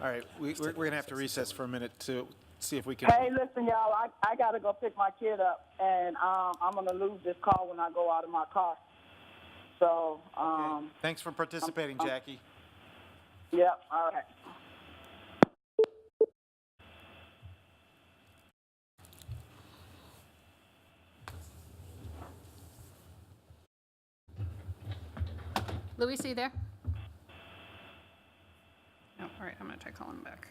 All right, we're going to have to recess for a minute to see if we can. Hey, listen, y'all, I got to go pick my kid up, and I'm going to lose this call when I go out of my car. So, Okay. Thanks for participating, Jackie. Yep, all right. Luis, are you there? No, all right, I'm going to try calling him back.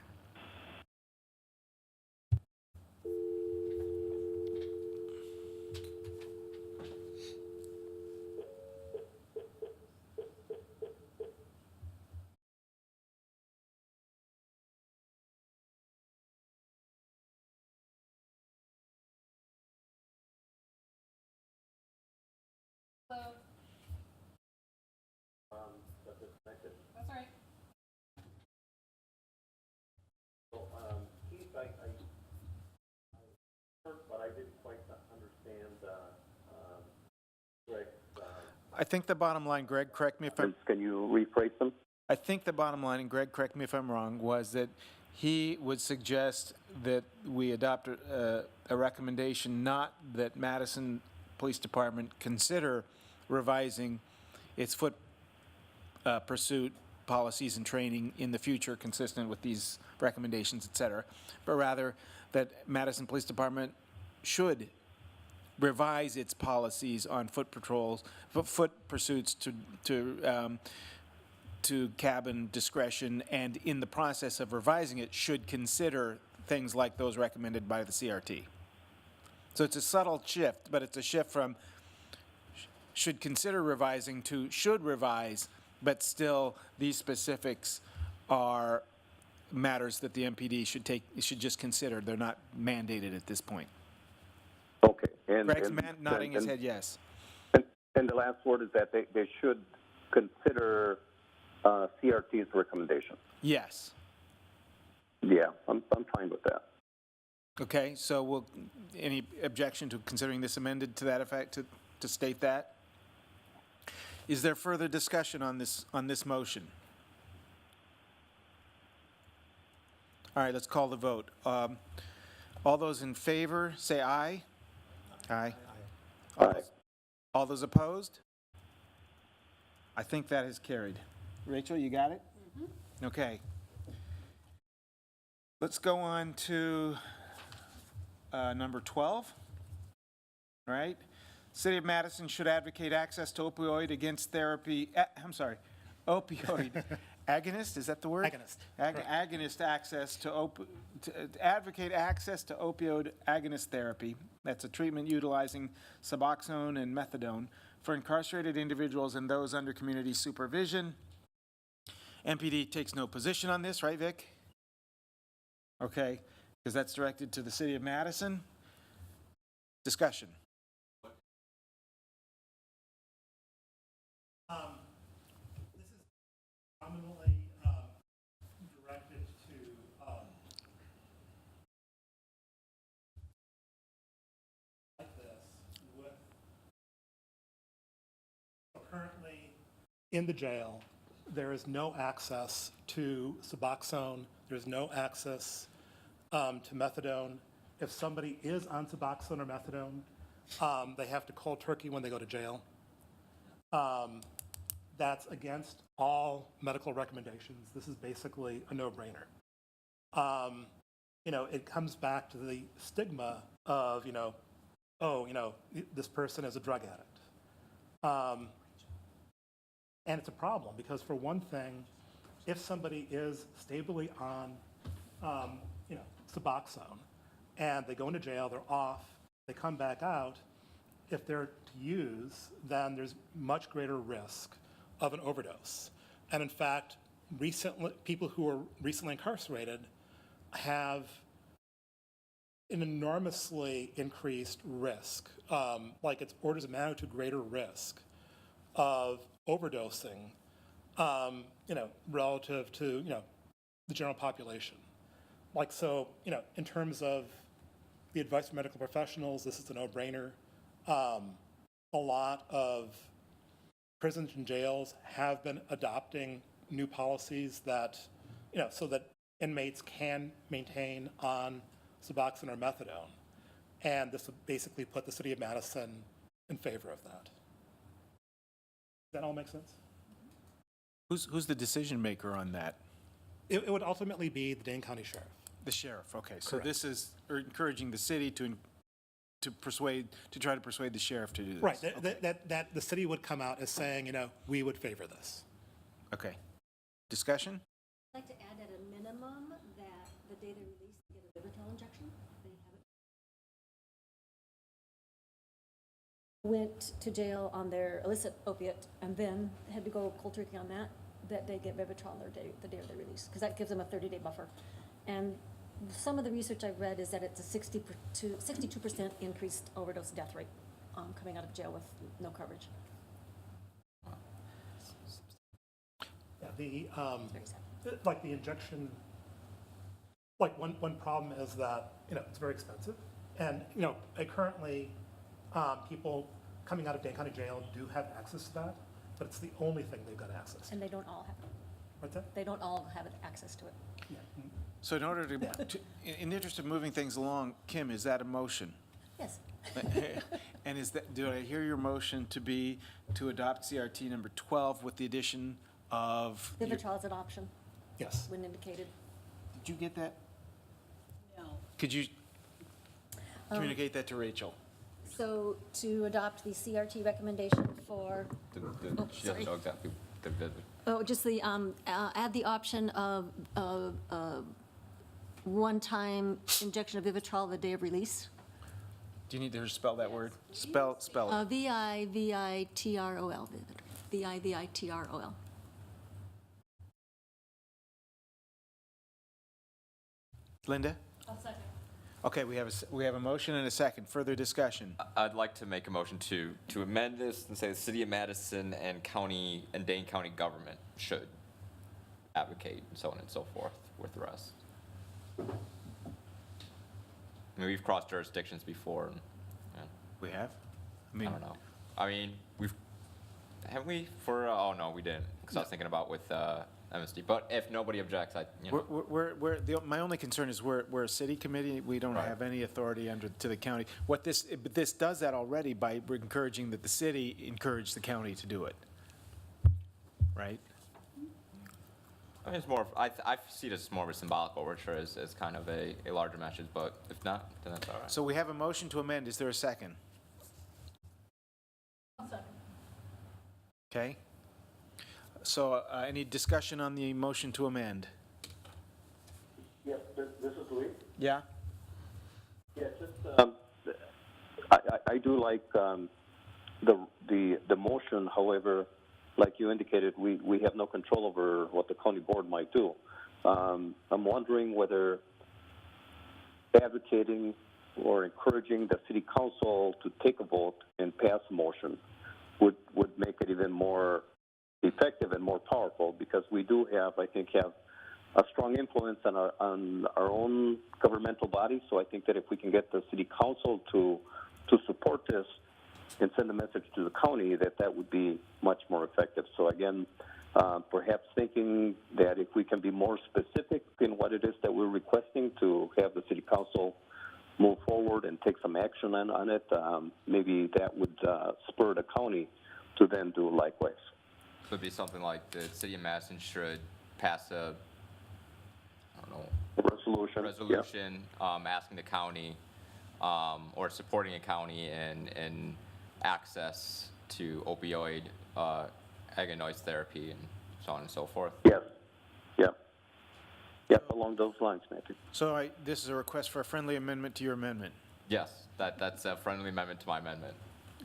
Hello. That's all right. Keith, I heard, but I didn't quite understand Greg's. I think the bottom line, Greg, correct me if I'm... Can you rephrase them? I think the bottom line, and Greg, correct me if I'm wrong, was that he would suggest that we adopt a recommendation, not that Madison Police Department consider revising its foot pursuit policies and training in the future consistent with these recommendations, et cetera, but rather that Madison Police Department should revise its policies on foot patrols, foot pursuits to cabin discretion, and in the process of revising it, should consider things like those recommended by the CRT. So it's a subtle shift, but it's a shift from should consider revising to should revise, but still these specifics are matters that the MPD should just consider. They're not mandated at this point. Okay. Greg's nodding his head yes. And the last word is that they should consider CRT's recommendation. Yes. Yeah, I'm fine with that. Okay, so any objection to considering this amended to that effect, to state that? Is there further discussion on this motion? All right, let's call the vote. All those in favor, say aye. Aye. Aye. All those opposed? I think that is carried. Rachel, you got it? Mm-hmm. Okay. Let's go on to number 12. All right. City of Madison should advocate access to opioid against therapy. opioid agonist, is that the word? Agonist, Agonist access to advocate access to opioid agonist therapy. That's a treatment utilizing Suboxone and methadone for incarcerated individuals and those under community supervision. MPD takes no position on this, right, Vic? Okay, because that's directed to the city of Madison. Discussion. This is prominently directed to like this with currently in the jail, there is no access to Suboxone, there's no access to methadone. If somebody is on Suboxone or methadone, they have to cold turkey when they go to jail. That's against all medical recommendations. This is basically a no-brainer. It comes back to the stigma of, this person is a drug addict. And it's a problem because, for one thing, if somebody is stably on, Suboxone and they go into jail, they're off, they come back out, if they're to use, then there's much greater risk of an overdose. And in fact, people who are recently incarcerated have an enormously increased risk, like it's orders of magnitude greater risk of overdosing, relative to, the general population. Like, so, in terms of the advice from medical professionals, this is a no-brainer. A lot of prisons and jails have been adopting new policies that, so that inmates can maintain on Suboxone or methadone. And this would basically put the city of Madison in favor of that. Does that all make sense? Who's the decision maker on that? It would ultimately be the Dane County Sheriff. The sheriff, okay. So Correct. this is encouraging the city to try to persuade the sheriff to do this. Right, Okay. that the city would come out as saying, we would favor this. Okay. Discussion? I'd like to add at a minimum that the day they release, they get a Vivitrol injection. They have it. Went to jail on their illicit opiate and then had to go cold turkey on that they get Vivitrol on the day of their release, because that gives them a 30-day buffer. And some of the research I've read is that it's a 62% increased overdose death rate coming out of jail with no coverage. Yeah, the, Very sad. like the injection, like one problem is that, it's very expensive. And, currently, people coming out of Dane County Jail do have access to that, but it's the only thing they've got access to. And they don't all have it. What's that? They don't all have access to it. Yeah. So in order in the interest of moving things along, Kim, is that a motion? Yes. And do I hear your motion to be to adopt CRT number 12 with the addition of? Vivitrol is an option Yes. when indicated. Did you get that? No. Could you communicate that to Rachel? So to adopt the CRT recommendation for, She doesn't know exactly the visit. just the, add the option of one-time injection of Vivitrol the day of release. Do you need to spell that word? Spell it. Vivitrol. Vivitrol. Linda? I'll second. Okay, we have a motion and a second. Further discussion. I'd like to make a motion to amend this and say the city of Madison and Dane County government should advocate and so on and so forth with the rest. I mean, we've crossed jurisdictions before. And, We have? I don't know. I mean, haven't we oh no, we didn't. Because I was thinking about with MSD. But if nobody objects, My only concern is we're a city committee. We don't have any authority to the county. But this does that already by encouraging that the city encourage the county to do it. Right? I mean, it's more. I see it as more of a symbolic overture as kind of a larger message. But if not, then that's all right. So we have a motion to amend. Is there a second? I'll second. Okay. So any discussion on the motion to amend? Yes, this is Louis. Yeah? Yeah, I do like the motion. However, like you indicated, we have no control over what the county board might do. I'm wondering whether advocating or encouraging the city council to take a vote and pass a motion would make it even more effective and more powerful, because we do have a strong influence on our own governmental body. So I think that if we can get the city council to support this and send a message to the county, that would be much more effective. So again, perhaps thinking that if we can be more specific in what it is that we're requesting to have the city council move forward and take some action on it, maybe that would spur the county to then do likewise. So it'd be something like the city of Madison should pass a, I don't know, resolution asking the county or supporting a county in access to opioid agonist therapy and so on and so forth. Yes. Yep, along those lines, Matthew. So this is a request for a friendly amendment to your amendment, Yes, that's a friendly amendment to my amendment.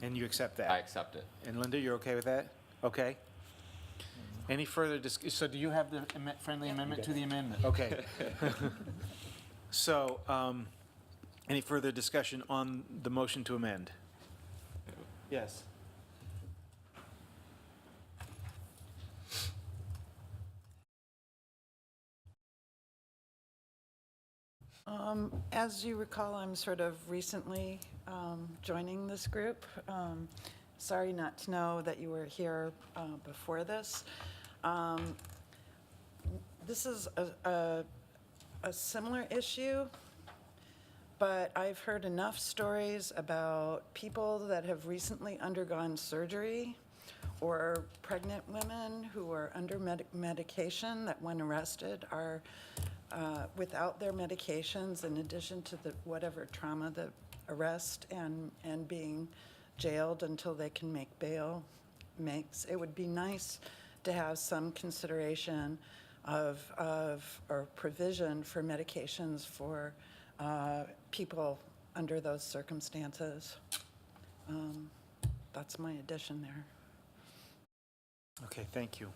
and you accept that? I accept it. And Linda, you're okay with that? Okay. Any further so do you have the friendly amendment to the amendment? Okay. So, any further discussion on the motion to amend? Yes. As you recall, I'm sort of recently joining this group. Sorry not to know that you were here before this. This is a similar issue, but I've heard enough stories about people that have recently undergone surgery or pregnant women who are under medication that, when arrested, are without their medications, in addition to whatever trauma the arrest and being jailed until they can make bail makes. It would be nice to have some consideration of or provision for medications for people under those circumstances. That's my addition there. Okay, thank you.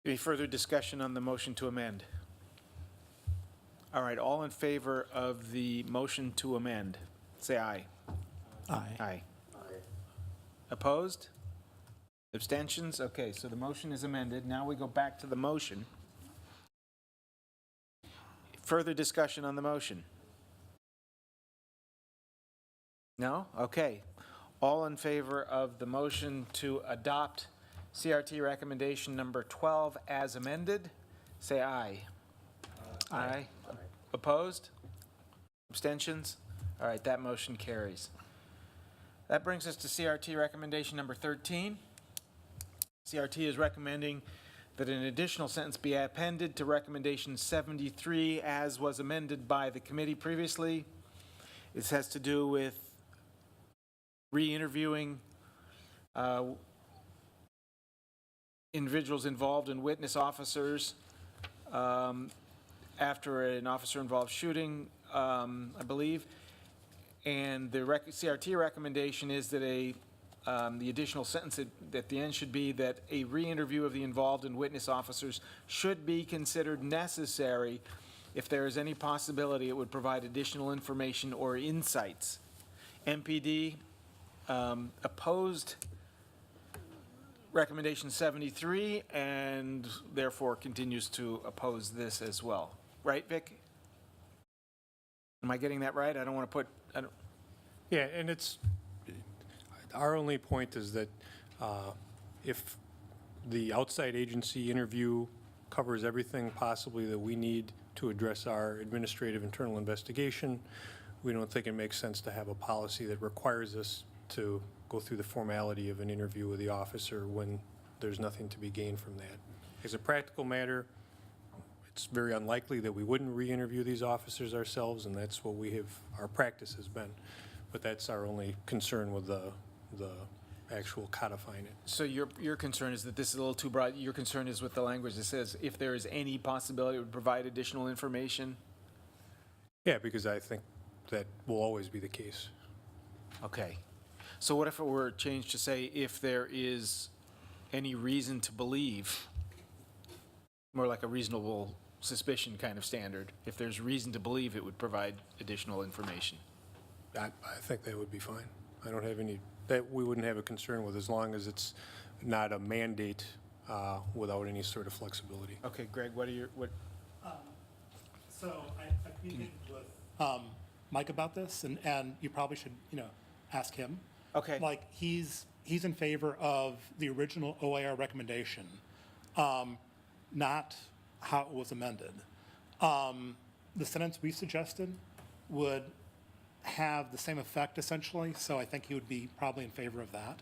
Any further discussion on the motion to amend? All right, all in favor of the motion to amend, say aye. Aye. Aye. Opposed? Abstentions? Okay, so the motion is amended. Now we go back to the motion. Further discussion on the motion? No? Okay. All in favor of the motion to adopt CRT recommendation number 12 as amended, say aye. Aye. Opposed? Abstentions? All right, that motion carries. That brings us to CRT recommendation number 13. CRT is recommending that an additional sentence be appended to recommendation 73 as was amended by the committee previously. This has to do with re-interviewing individuals involved in witness officers after an officer-involved shooting, I believe. And the CRT recommendation is that the additional sentence at the end should be that a re-interview of the involved and witness officers should be considered necessary if there is any possibility it would provide additional information or insights. MPD opposed recommendation 73 and therefore continues to oppose this as well. Right, Vic? Am I getting that right? I don't want to put, Yeah, and our only point is that if the outside agency interview covers everything possibly that we need to address our administrative internal investigation, we don't think it makes sense to have a policy that requires us to go through the formality of an interview with the officer when there's nothing to be gained from that. As a practical matter, it's very unlikely that we wouldn't re-interview these officers ourselves, and that's what our practice has been. But that's our only concern with the actual codifying it. So your concern is that this is a little too broad. Your concern is with the language that says if there is any possibility it would provide additional information? Yeah, because I think that will always be the case. Okay. So what if it were changed to say if there is any reason to believe, more like a reasonable suspicion kind of standard, if there's reason to believe it would provide additional information? I think that would be fine. I don't have any, that we wouldn't have a concern with, as long as it's not a mandate without any sort of flexibility. Okay, Greg, what are your, what? So I communicated with Mike about this, and you probably should, ask him. Okay. Like, he's in favor of the original O.I.R. recommendation, not how it was amended. The sentence we suggested would have the same effect essentially, so I think he would be probably in favor of that.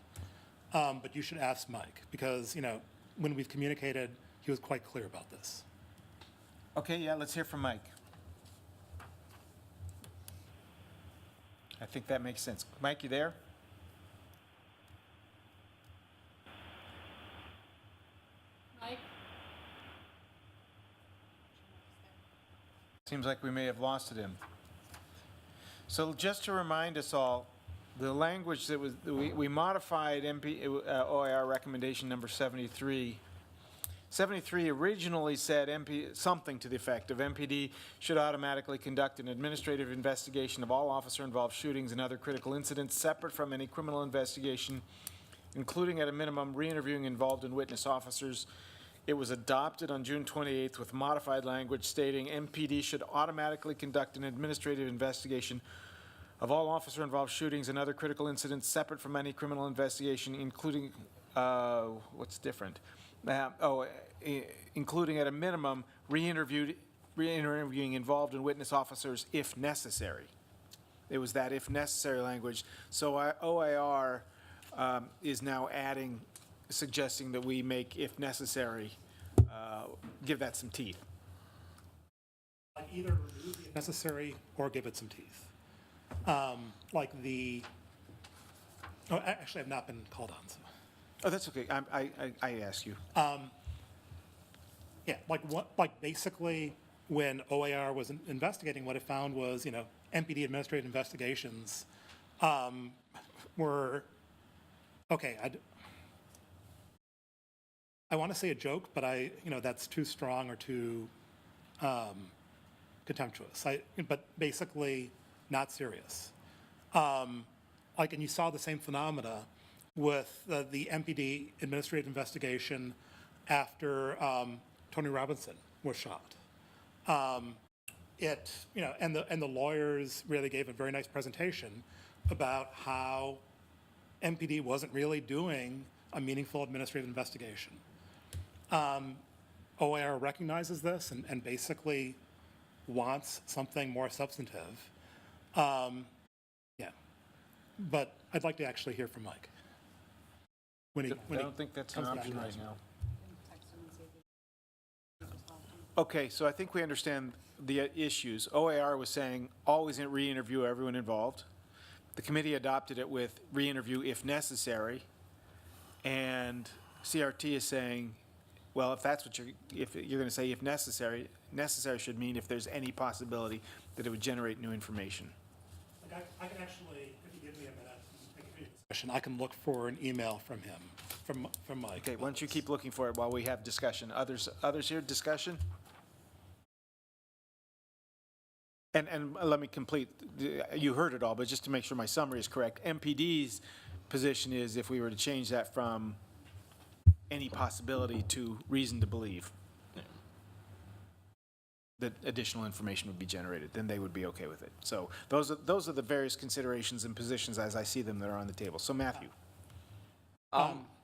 But you should ask Mike, because, when we've communicated, he was quite clear about this. Okay, yeah, let's hear from Mike. I think that makes sense. Mike, you there? Mike? Seems like we may have lost him. So just to remind us all, the language that was, we modified OIR recommendation number 73. 73 originally said something to the effect of MPD should automatically conduct an administrative investigation of all officer-involved shootings and other critical incidents separate from any criminal investigation, including at a minimum re-interviewing involved and witness officers. It was adopted on June 28th with modified language stating MPD should automatically conduct an administrative investigation of all officer-involved shootings and other critical incidents separate from any criminal investigation, including, what's different? Including at a minimum re-interviewing involved and witness officers if necessary. It was that if necessary language. So OIR is now suggesting that we make if necessary, give that some teeth. Like either remove the if necessary or give it some teeth. Actually, I've not been called on, so. Oh, that's okay. I ask you. Yeah, basically, when OIR was investigating, what it found was, MPD administrative investigations were, okay, I want to say a joke, but that's too strong or too contemptuous. But basically, not serious. And you saw the same phenomena with the MPD administrative investigation after Tony Robinson was shot. And the lawyers really gave a very nice presentation about how MPD wasn't really doing a meaningful administrative investigation. OIR recognizes this and basically wants something more substantive. But I'd like to actually hear from Mike. I don't think that's an comes back option to right us. now. Okay, so I think we understand the issues. OIR was saying always re-interview everyone involved. The committee adopted it with re-interview if necessary. And CRT is saying, well, if that's what if you're going to say if necessary, necessary should mean if there's any possibility that it would generate new information. I can actually, if you give me a minute, I can look for an email from him, from Mike. Okay, why don't you keep looking for it while we have discussion. Others here, discussion? And let me complete, you heard it all, but just to make sure my summary is correct, MPD's position is if we were to change that from any possibility to reason to believe that additional information would be generated, then they would be okay with it. So those are the various considerations and positions as I see them that are on the table. So Matthew.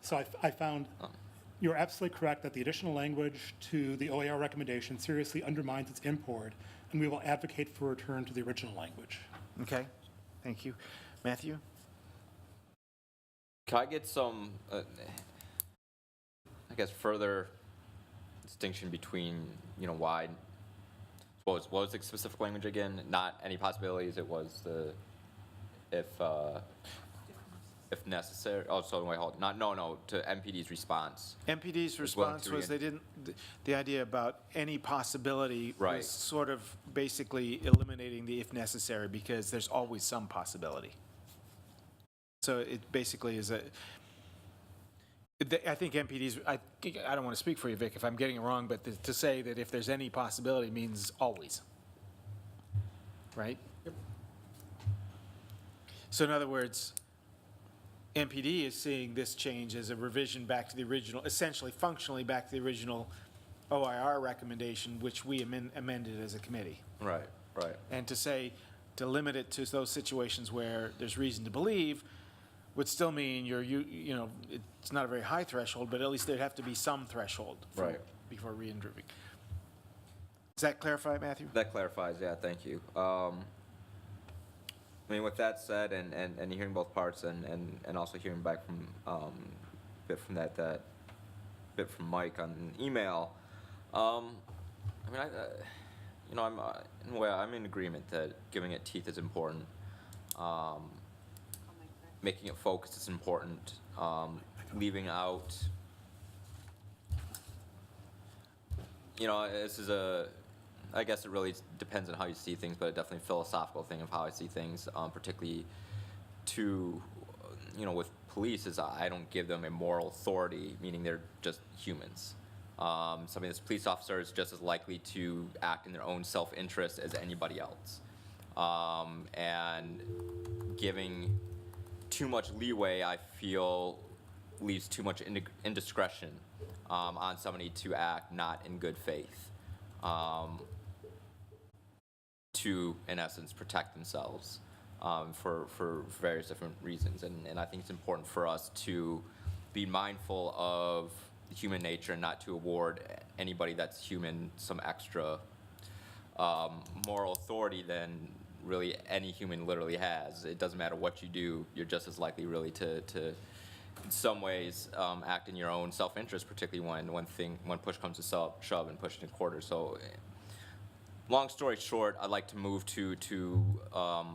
So I found, you're absolutely correct that the additional language to the OIR recommendation seriously undermines its import, and we will advocate for a return to the original language. Okay, thank you. Matthew? Can I get some, I guess, further distinction between, why, what was the specific language again? Not any possibilities, it was the, if, if necessary. Oh, so wait, hold. Not no. To MPD's response. MPD's Was willing response to was they didn't, the idea about any possibility Right. was sort of basically eliminating the if necessary, because there's always some possibility. So it basically is I think MPD's, I don't want to speak for you, Vic, if I'm getting it wrong, but to say that if there's any possibility means always. Right? So in other words, MPD is seeing this change as a revision back to the original, essentially functionally back to the original O.I.R. recommendation, which we amended as a committee. Right. And to say, to limit it to those situations where there's reason to believe would still mean you know, it's not a very high threshold, but at least there'd have to be some threshold Right. before re-interviewing. Does that clarify, Matthew? That clarifies. Yeah. Thank you. I mean, with that said, and hearing both parts, and also hearing back from bit from that bit from Mike on email. I mean, you know, in a way, I'm in agreement that giving it teeth is important. Making it focused is important. Leaving out, you know, this is I guess it really depends on how you see things, but definitely a philosophical thing of how I see things, particularly to, you know, with police is I don't give them a moral authority, meaning they're just humans. Somebody that's a police officer is just as likely to act in their own self-interest as anybody else. And giving too much leeway, I feel, leaves too much indiscretion on somebody to act not in good faith. To, in essence, protect themselves for various different reasons. And I think it's important for us to be mindful of human nature and not to award anybody that's human some extra moral authority than really any human literally has. It doesn't matter what you do, you're just as likely really to in some ways, act in your own self-interest, particularly when push comes to shove and push it in quarters. So, long story short, I'd like to move to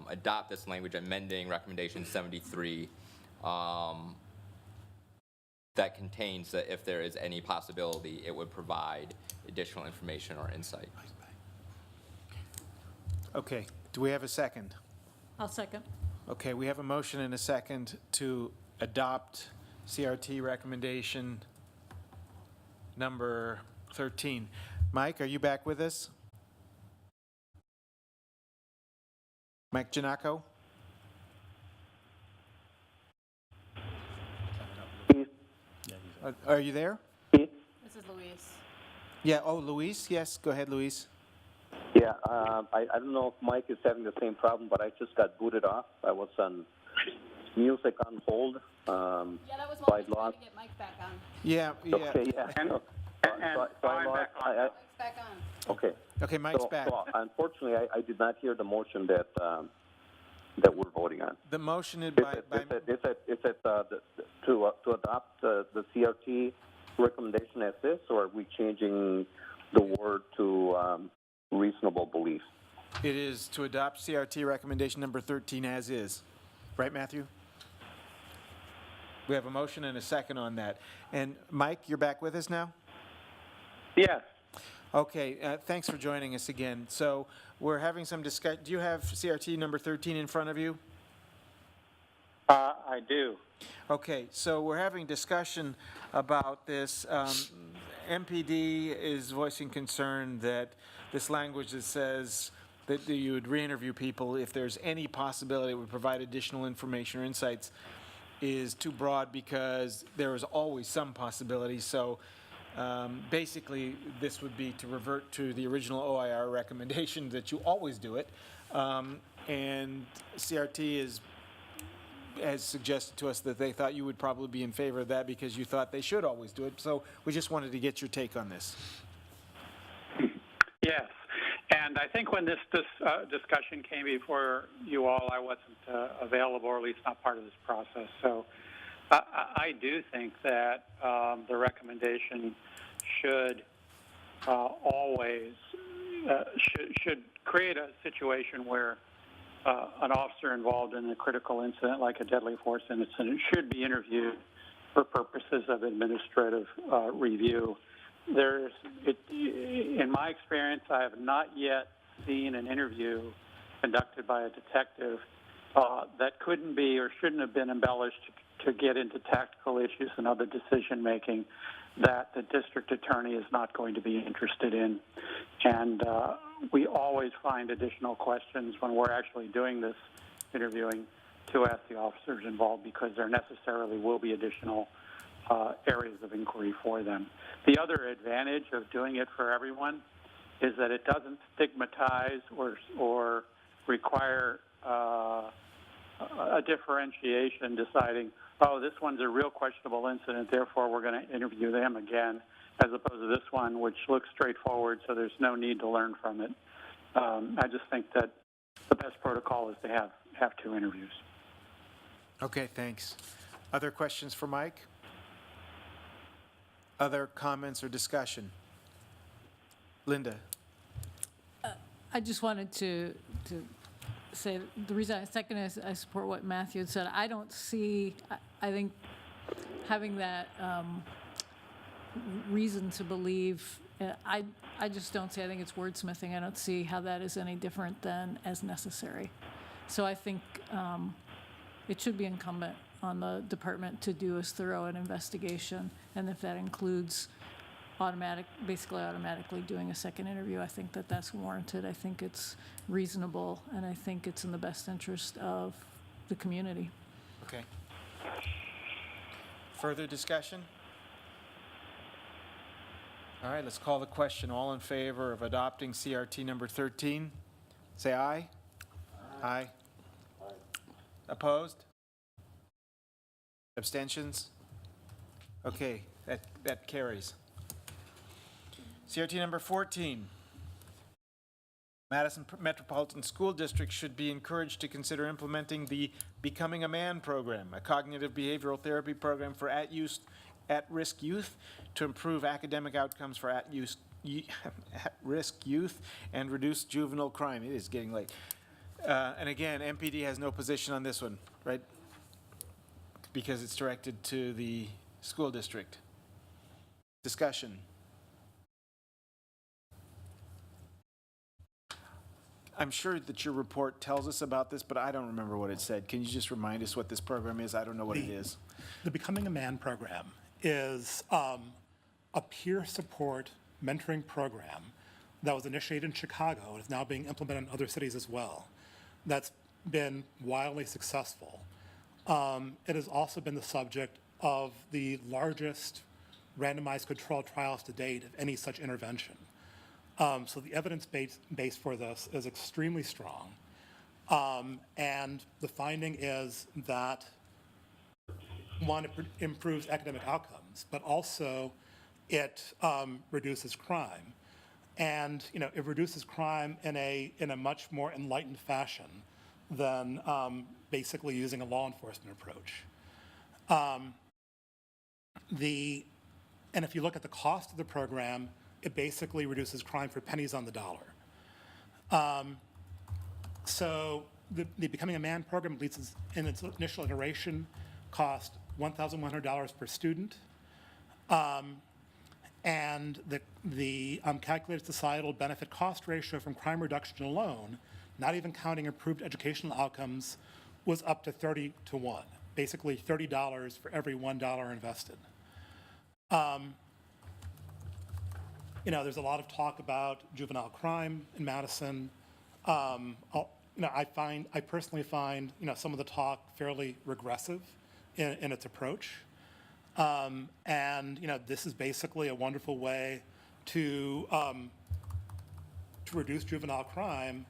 adopt this language, amending Recommendation 73, that contains that if there is any possibility, it would provide additional information or insight. Okay, do we have a second? I'll second. Okay, we have a motion and a second to adopt CRT recommendation number 13. Mike, are you back with us? Mike Giannacco? Are you there? This is Luis. Yeah, oh, Luis, yes, go ahead, Luis. Yeah, I don't know if Mike is having the same problem, but I just got booted off. I was on music on hold. Yeah, that was while we were trying to get Mike back on. Yeah. Okay, yeah. And So I'm back on. Mike's back on. okay. Okay, Mike's So back. unfortunately, I did not hear the motion that we're voting on. The motion is Is it to adopt the CRT recommendation as this, or are we changing the word to reasonable belief? It is to adopt CRT recommendation number 13 as is. Right, Matthew? We have a motion and a second on that. And Mike, you're back with us now? Yes. Okay, thanks for joining us again. So we're having some discussion. Do you have CRT number 13 in front of you? I do. Okay, so we're having discussion about this. MPD is voicing concern that this language that says that you would re-interview people if there's any possibility it would provide additional information or insights is too broad because there is always some possibility. So basically, this would be to revert to the original O.I.R. recommendation that you always do it. And CRT has suggested to us that they thought you would probably be in favor of that because you thought they should always do it. So we just wanted to get your take on this. Yes. And I think when this discussion came before you all, I wasn't available, or at least not part of this process. So I do think that the recommendation should always should create a situation where an officer involved in a critical incident like a deadly force incident should be interviewed for purposes of administrative review. In my experience, I have not yet seen an interview conducted by a detective that couldn't be or shouldn't have been embellished to get into tactical issues and other decision making that the district attorney is not going to be interested in. And we always find additional questions when we're actually doing this interviewing to ask the officers involved, because there necessarily will be additional areas of inquiry for them. The other advantage of doing it for everyone is that it doesn't stigmatize or require a differentiation deciding, oh, this one's a real questionable incident, therefore we're going to interview them again, as opposed to this one, which looks straightforward, so there's no need to learn from it. I just think that the best protocol is to have two interviews. Okay, thanks. Other questions for Mike? Other comments or discussion? Linda? I just wanted to say the reason I second is I support what Matthew had said. I don't see, I think having that reason to believe, I just don't see, I think it's wordsmithing. I don't see how that is any different than as necessary. So I think it should be incumbent on the department to do as thorough an investigation, and if that includes basically automatically doing a second interview, I think that that's warranted. I think it's reasonable, and I think it's in the best interest of the community. Okay. Further discussion? All right, let's call the question. All in favor of adopting CRT number 13, say aye. Aye. Aye. Opposed? Abstentions? Okay, that carries. CRT number 14. Madison Metropolitan School District should be encouraged to consider implementing the Becoming a Man program, a cognitive behavioral therapy program for at-risk youth to improve academic outcomes for at-risk youth and reduce juvenile crime. It is getting late. And again, MPD has no position on this one, right? Because it's directed to the school district. Discussion. I'm sure that your report tells us about this, but I don't remember what it said. Can you just remind us what this program is? I don't know what it is. The Becoming a Man program is a peer support mentoring program that was initiated in Chicago and is now being implemented in other cities as well. That's been wildly successful. It has also been the subject of the largest randomized controlled trials to date of any such intervention. So the evidence base for this is extremely strong. And the finding is that, one, it improves academic outcomes, but also it reduces crime. And it reduces crime in a much more enlightened fashion than basically using a law enforcement approach. And if you look at the cost of the program, it basically reduces crime for pennies on the dollar. So the Becoming a Man program, at least in its initial iteration, cost $1,100 per student. And the calculated societal benefit cost ratio from crime reduction alone, not even counting improved educational outcomes, was up to 30 to 1, basically $30 for every $1 invested. There's a lot of talk about juvenile crime in Madison. I personally find, some of the talk fairly regressive in its approach. And this is basically a wonderful way to reduce juvenile crime,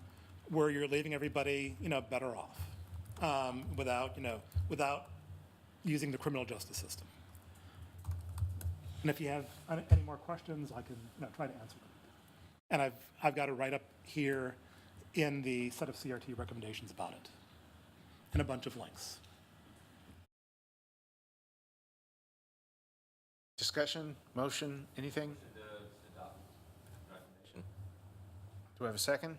where you're leaving everybody, better off, without using the criminal justice system. And if you have any more questions, I can try to answer them. And I've got a write-up here in the set of CRT recommendations about it, and a bunch of links. Discussion, motion, anything? Do we have a second?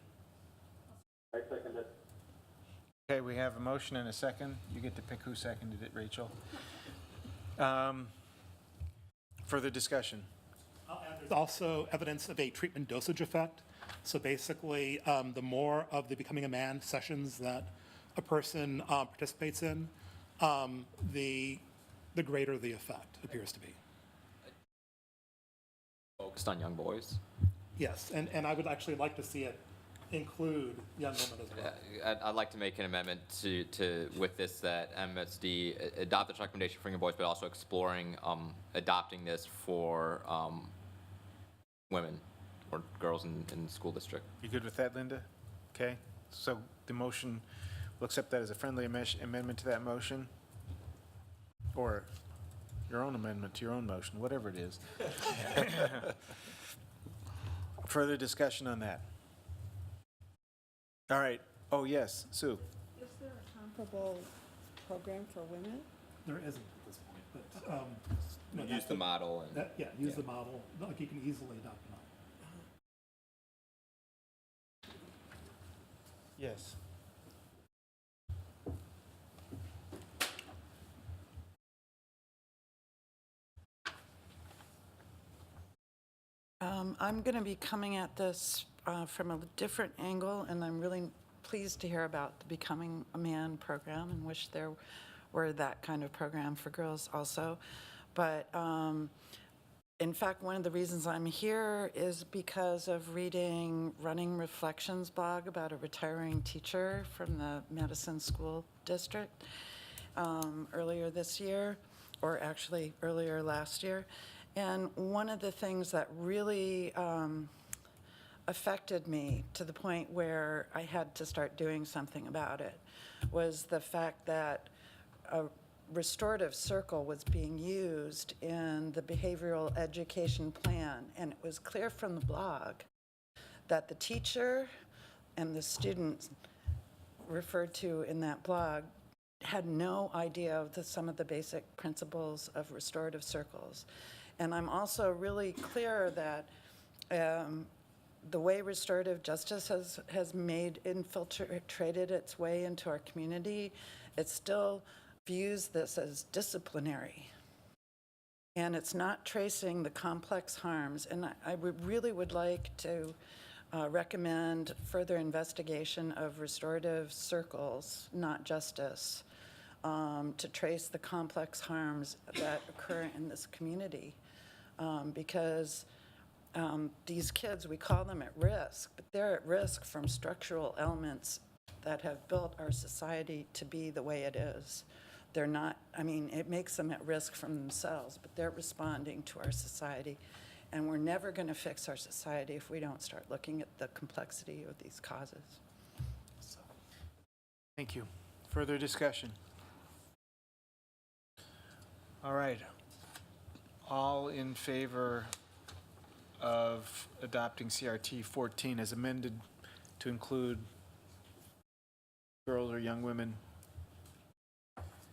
I second it. Okay, we have a motion and a second. You get to pick who seconded it, Rachel. Further discussion? There's also evidence of a treatment dosage effect. So basically, the more of the Becoming a Man sessions that a person participates in, the greater the effect appears to be. Focused on young boys. Yes, and I would actually like to see it include young women as well. I'd like to make an amendment to with this, that MSD adopt this recommendation for young boys, but also exploring adopting this for women or girls in the school district. You good with that, Linda? Okay, so the motion, we'll accept that as a friendly amendment to that motion, or your own amendment to your own motion, whatever it is. Further discussion on that? All right. Oh, yes, Sue. Is there a comparable program for women? There isn't at this point, but. no, Use that's the model and. Yeah, use the model, like you can easily adopt the model. Yes. I'm going to be coming at this from a different angle, and I'm really pleased to hear about the Becoming a Man program and wish there were that kind of program for girls also. But in fact, one of the reasons I'm here is because of reading Running Reflections blog about a retiring teacher from the Madison School District earlier this year, or actually earlier last year. And one of the things that really affected me to the point where I had to start doing something about it was the fact that a restorative circle was being used in the behavioral education plan. And it was clear from the blog that the teacher and the students referred to in that blog had no idea of some of the basic principles of restorative circles. And I'm also really clear that the way restorative justice has infiltrated its way into our community, it still views this as disciplinary. And it's not tracing the complex harms. And I really would like to recommend further investigation of restorative circles, not justice, to trace the complex harms that occur in this community. Because these kids, we call them at risk, but they're at risk from structural elements that have built our society to be the way it is. They're not, I mean, it makes them at risk from themselves, but they're responding to our society. And we're never going to fix our society if we don't start looking at the complexity of these causes. So. Thank you. Further discussion? All right. All in favor of adopting CRT 14 as amended to include girls or young women?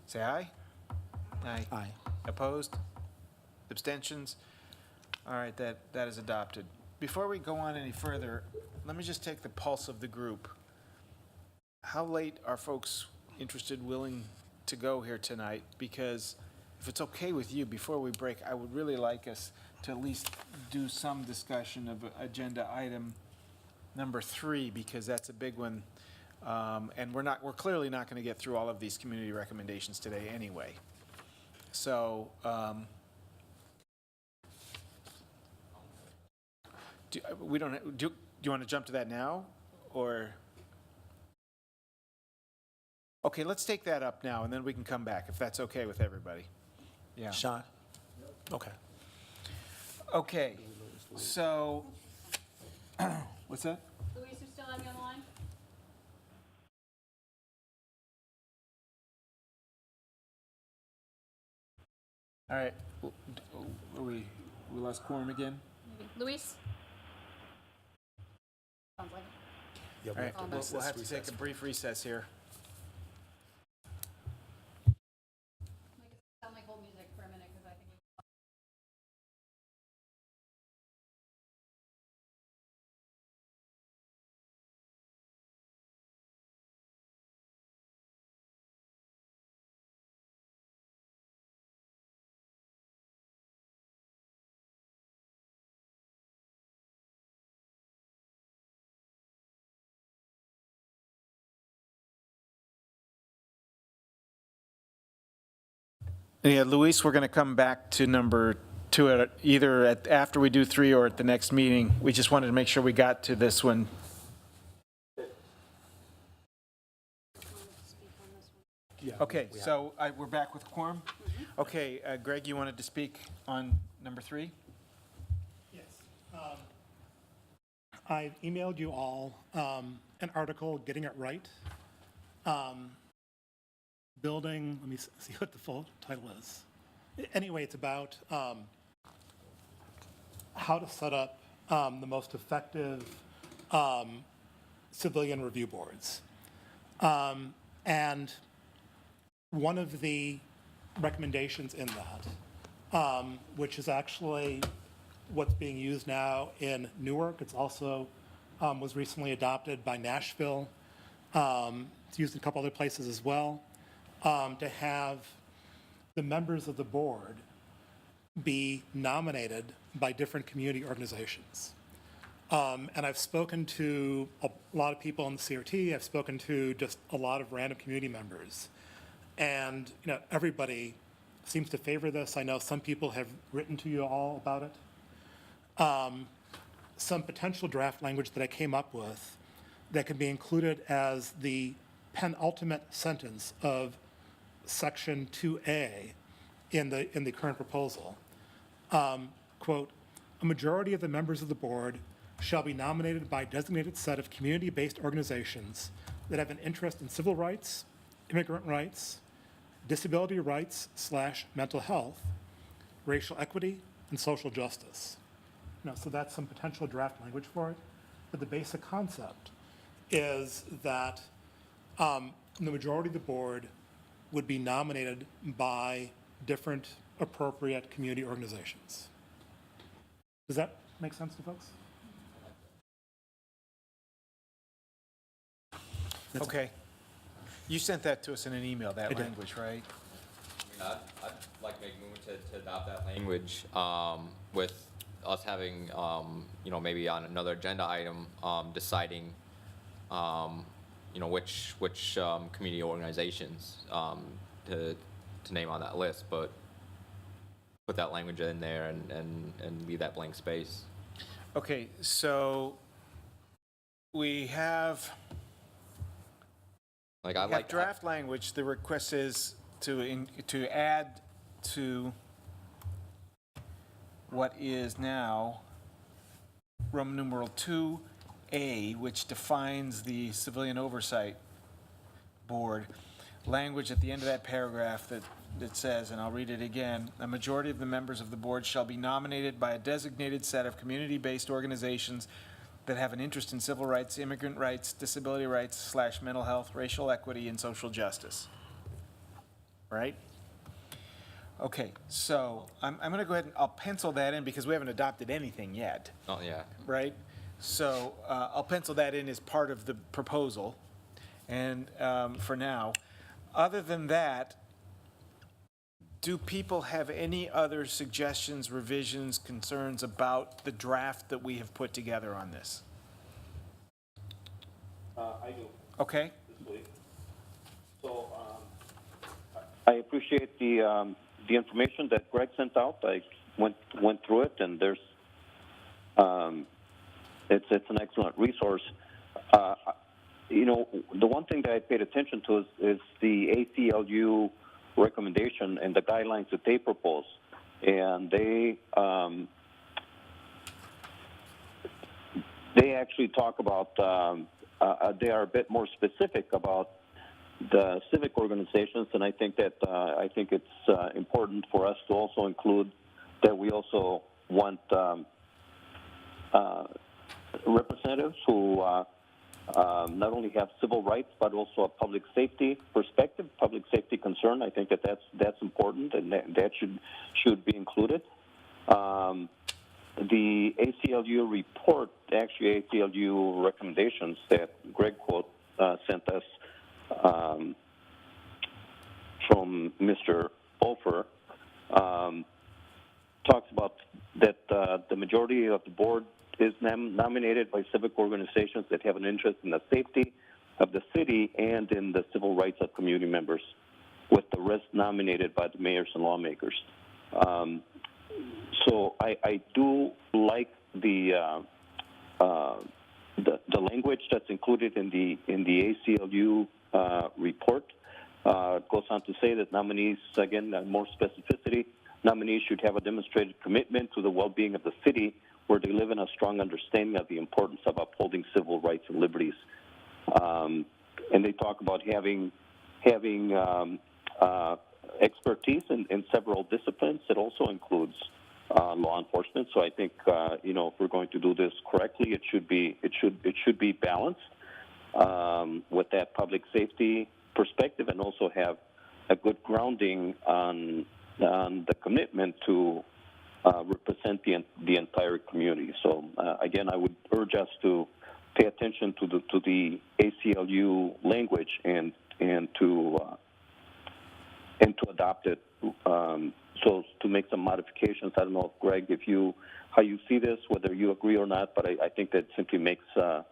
Say aye. Aye. Aye. Opposed? Abstentions? All right, that is adopted. Before we go on any further, let me just take the pulse of the group. How late are folks interested, willing to go here tonight? Because if it's okay with you, before we break, I would really like us to at least do some discussion of agenda item number 3, because that's a big one. And we're clearly not going to get through all of these community recommendations today anyway. So, do you want to jump to that now, or? Okay, let's take that up now, and then we can come back, if that's okay with everybody. Yeah. Sean? Okay. Okay, so, what's that? Luis, you still have me on the line? All right, we lost quorum again? Luis? Sounds like it. Yeah, All right, Almost. we'll have to take a brief recess here. Yeah, Luis, we're going to come back to number 2 either after we do 3 or at the next meeting. We just wanted to make sure we got to this one. Okay, so we're back with quorum? Okay, Greg, you wanted to speak on number 3? Yes. I emailed you all an article, Getting It Right. Building, let me see what the full title is. Anyway, it's about how to set up the most effective civilian review boards. And one of the recommendations in that, which is actually what's being used now in Newark, it's also was recently adopted by Nashville. It's used in a couple other places as well, to have the members of the board be nominated by different community organizations. And I've spoken to a lot of people in the CRT. I've spoken to just a lot of random community members. And everybody seems to favor this. I know some people have written to you all about it. Some potential draft language that I came up with that could be included as the penultimate sentence of Section 2A in the current proposal. Quote, a majority of the members of the board shall be nominated by a designated set of community-based organizations that have an interest in civil rights, immigrant rights, disability rights / mental health, racial equity, and social justice. So that's some potential draft language for it. But the basic concept is that the majority of the board would be nominated by different appropriate community organizations. Does that make sense to folks? Okay. You sent that to us in an email, that language, right? I'd like to make a move to adopt that language with us having, maybe on another agenda item, deciding, which community organizations to name on that list, but put that language in there and leave that blank space. Okay, so we have draft language. The request is to add to what is now Roman numeral 2A, which defines the Civilian Oversight Board, language at the end of that paragraph that says, and I'll read it again, a majority of the members of the board shall be nominated by a designated set of community-based organizations that have an interest in civil rights, immigrant rights, disability rights / mental health, racial equity, and social justice. Right? Okay, so I'm going to go ahead and I'll pencil that in because we haven't adopted anything yet. Oh, yeah. Right? So I'll pencil that in as part of the proposal, and for now. Other than that, do people have any other suggestions, revisions, concerns about the draft that we have put together on this? I do. Okay. So I appreciate the information that Greg sent out. I went through it, and there's it's an excellent resource. The one thing that I paid attention to is the ACLU recommendation and the guidelines that they propose, and they actually talk about they are a bit more specific about the civic organizations, and I think it's important for us to also include that we also want representatives who not only have civil rights but also a public safety perspective, public safety concern. I think that's important, and that should be included. The ACLU report, actually ACLU recommendations that Greg sent us from Mr. Ofer, talks about that the majority of the board is nominated by civic organizations that have an interest in the safety of the city and in the civil rights of community members. with the rest nominated by the mayors and lawmakers. So I do like the language that's included in the ACLU report. It goes on to say that nominees, again, more specificity, nominees should have a demonstrated commitment to the well-being of the city where they live in a strong understanding of the importance of upholding civil rights and liberties. And they talk about having expertise in several disciplines. It also includes law enforcement. So I think if we're going to do this correctly, it should be balanced with that public safety perspective, and also have a good grounding on the commitment to represent the entire community. So again, I would urge us to pay attention to the ACLU language and to adopt it. So to make some modifications. I don't know, Greg, how you see this, whether you agree or not, but I think that simply makes for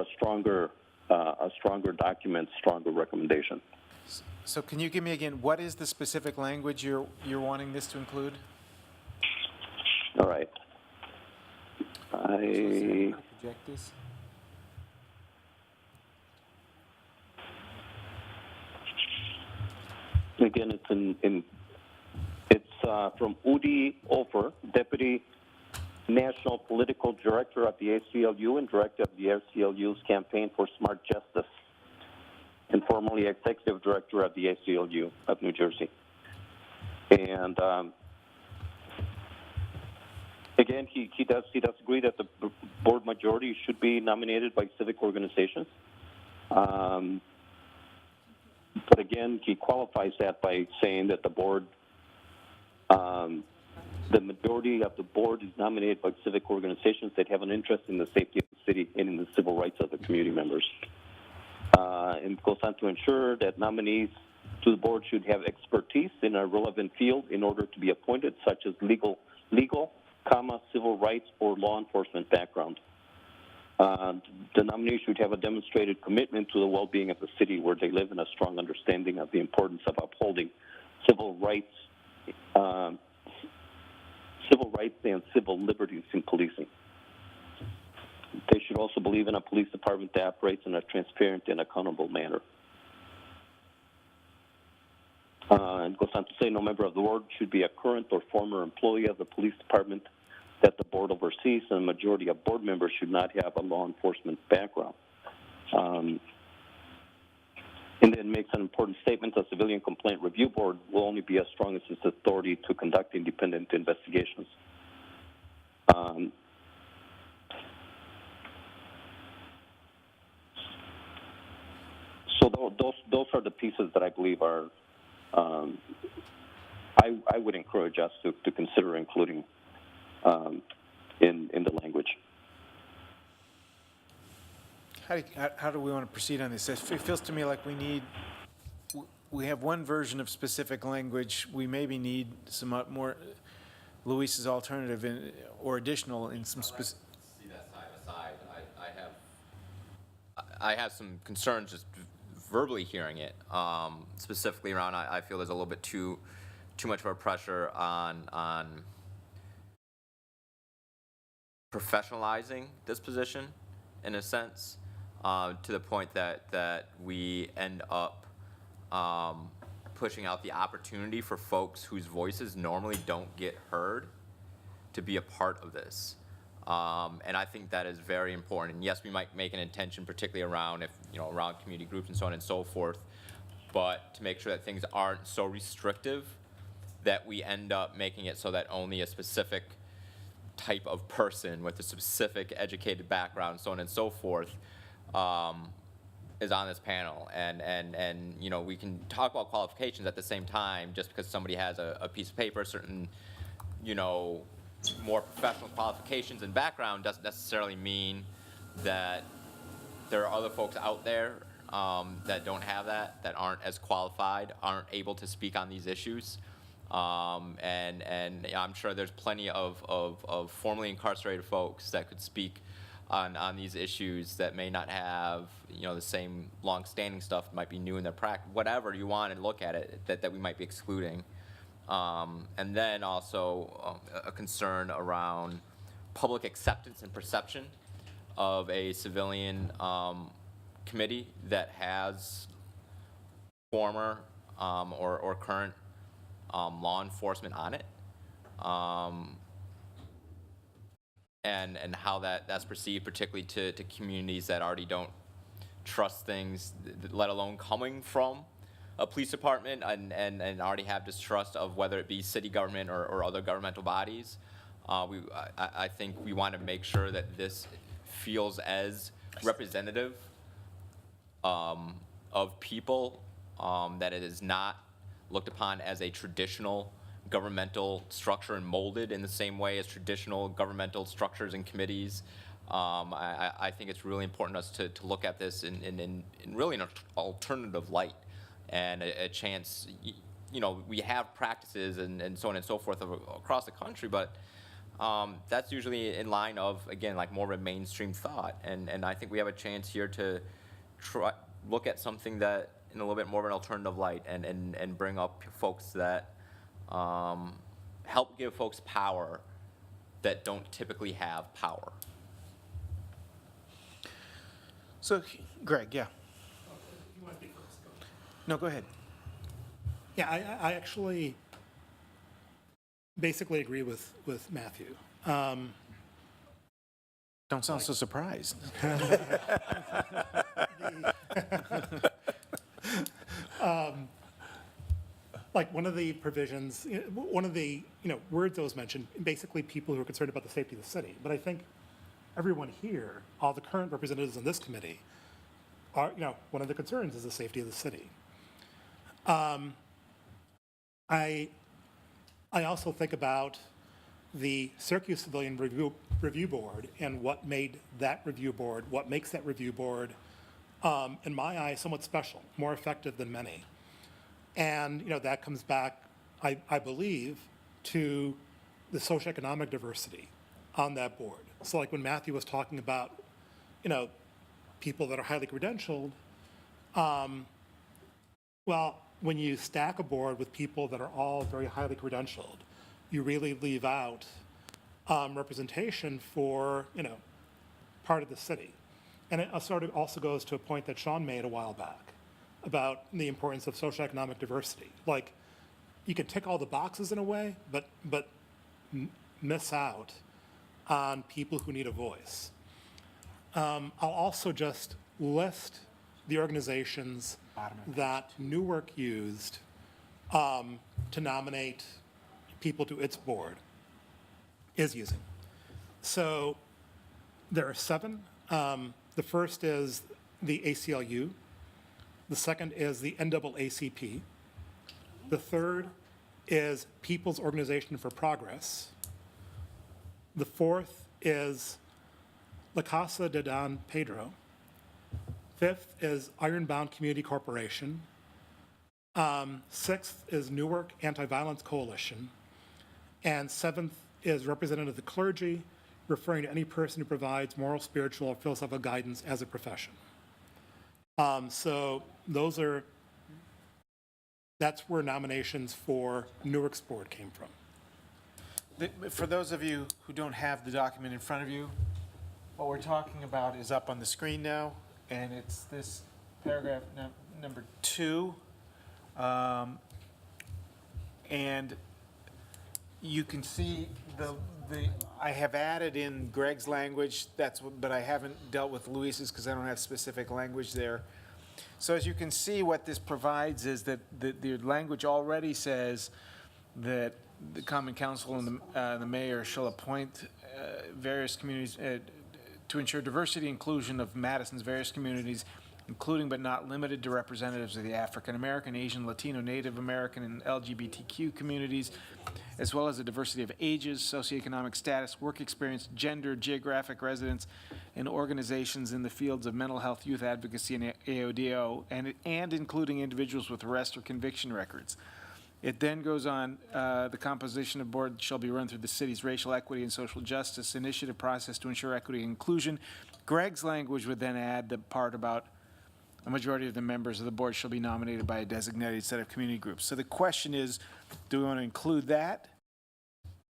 a stronger document, stronger recommendation. So can you give me again, what is the specific language you're wanting this to include? All right. Project this. Again, it's from Udi Ofer, Deputy National Political Director of the ACLU and Director of the ACLU's Campaign for Smart Justice, and formerly Executive Director of the ACLU of New Jersey. And again, he does agree that the board majority should be nominated by civic organizations. But again, he qualifies that by saying that the board, the majority of the board is nominated by civic organizations that have an interest in the safety of the city and in the civil rights of the community members. And goes on to ensure that nominees to the board should have expertise in a relevant field in order to be appointed, such as legal, civil rights or law enforcement background. The nominee should have a demonstrated commitment to the well-being of the city where they live, and a strong understanding of the importance of upholding civil rights and civil liberties in policing. They should also believe in a police department that operates in a transparent and accountable manner. And goes on to say no member of the board should be a current or former employee of the police department that the board oversees, and the majority of board members should not have a law enforcement background. And then makes an important statement: the Civilian Complaint Review Board will only be as strong as its authority to conduct independent investigations. So those are the pieces that I believe are, I would encourage us to consider including in the language. How do we want to proceed on this? It feels to me like we have one version of specific language. We maybe need some more, Luis's alternative or additional in some specific. See that side by side. I have some concerns just verbally hearing it, specifically around, I feel there's a little bit too much of a pressure on professionalizing this position, in a sense, to the point that we end up pushing out the opportunity for folks whose voices normally don't get heard to be a part of this. And I think that is very important. And yes, we might make an intention, particularly around around community groups and so on and so forth, but to make sure that things aren't so restrictive that we end up making it so that only a specific type of person with a specific educated background, so on and so forth, is on this panel. And we can talk about qualifications at the same time. Just because somebody has a piece of paper, certain more professional qualifications and background, doesn't necessarily mean that there are other folks out there that don't have that aren't as qualified, aren't able to speak on these issues. And I'm sure there's plenty of formerly incarcerated folks that could speak on these issues that may not have, the same long-standing stuff, might be new in their practice, whatever you want to look at it, that we might be excluding. And then also a concern around public acceptance and perception of a civilian committee that has former or current law enforcement on it, and how that's perceived, particularly to communities that already don't trust things, let alone coming from a police department, and already have distrust of whether it be city government or other governmental bodies. I think we want to make sure that this feels as representative of people, that it is not looked upon as a traditional governmental structure and molded in the same way as traditional governmental structures and committees. I think it's really important to us to look at this in really an alternative light, and a chance. We have practices and so on and so forth across the country, but that's usually in line of, again, like more of a mainstream thought, and I think we have a chance here to look at something that in a little bit more of an alternative light, and bring up folks that help give folks power that don't typically have power. So, Greg, yeah. No, go ahead. Yeah, I actually basically agree with Matthew. Don't sound so surprised. Like one of the provisions, one of the words that was mentioned, basically people who are concerned about the safety of the city. But I think everyone here, all the current representatives in this committee, are one of the concerns is the safety of the city. I also think about the Syracuse Civilian Review Board and what made that review board, what makes that review board, in my eyes, somewhat special, more effective than many. And that comes back, I believe, to the socioeconomic diversity on that board. So like when Matthew was talking about, people that are highly credentialed, well, when you stack a board with people that are all very highly credentialed, you really leave out representation for, part of the city. And it sort of also goes to a point that Sean made a while back about the importance of socioeconomic diversity. Like, you can tick all the boxes in a way, but miss out on people who need a voice. I'll also just list the organizations that Newark used to nominate people to its board, is using. So there are 7. The first is the ACLU. The second is the NAACP. The third is People's Organization for Progress. The fourth is La Casa de Don Pedro. Fifth is Ironbound Community Corporation. Sixth is Newark Anti-Violence Coalition. And seventh is Representative of the Clergy, referring to any person who provides moral, spiritual, or philosophical guidance as a profession. So that's where nominations for Newark's board came from. For those of you who don't have the document in front of you, what we're talking about is up on the screen now, and it's this paragraph number 2. And you can see I have added in Greg's language, but I haven't dealt with Luis's because I don't have specific language there. So as you can see, what this provides is that the language already says that the Common Council and the mayor shall appoint various communities to ensure diversity and inclusion of Madison's various communities, including but not limited to representatives of the African American, Asian, Latino, Native American, and LGBTQ communities, as well as the diversity of ages, socioeconomic status, work experience, gender, geographic residence, and organizations in the fields of mental health, youth advocacy, and AODO, and including individuals with arrest or conviction records. It then goes on, the composition of board shall be run through the city's racial equity and social justice initiative process to ensure equity and inclusion. Greg's language would then add the part about a majority of the members of the board shall be nominated by a designated set of community groups. So the question is, do we want to include that?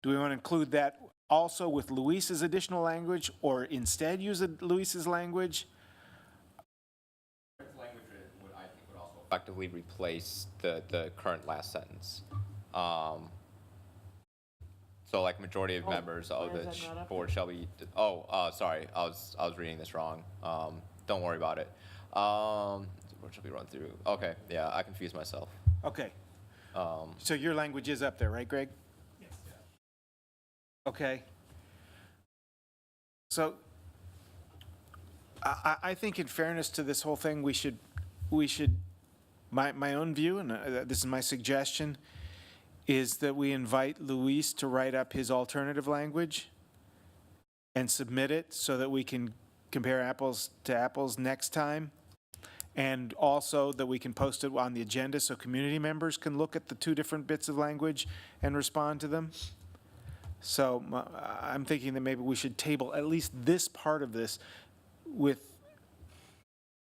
Do we want to include that also with Luis's additional language, or instead use Luis's language? Effectively replace the current last sentence. So like majority of members of the board shall be, sorry, I was reading this wrong. Don't worry about it. The board shall be run through. Okay, yeah, I confused myself. Okay. So your language is up there, right, Greg? Yes. Okay. So I think in fairness to this whole thing, we should, my own view, and this is my suggestion, is that we invite Luis to write up his alternative language and submit it so that we can compare apples to apples next time. And also that we can post it on the agenda so community members can look at the two different bits of language and respond to them. So I'm thinking that maybe we should table at least this part of this with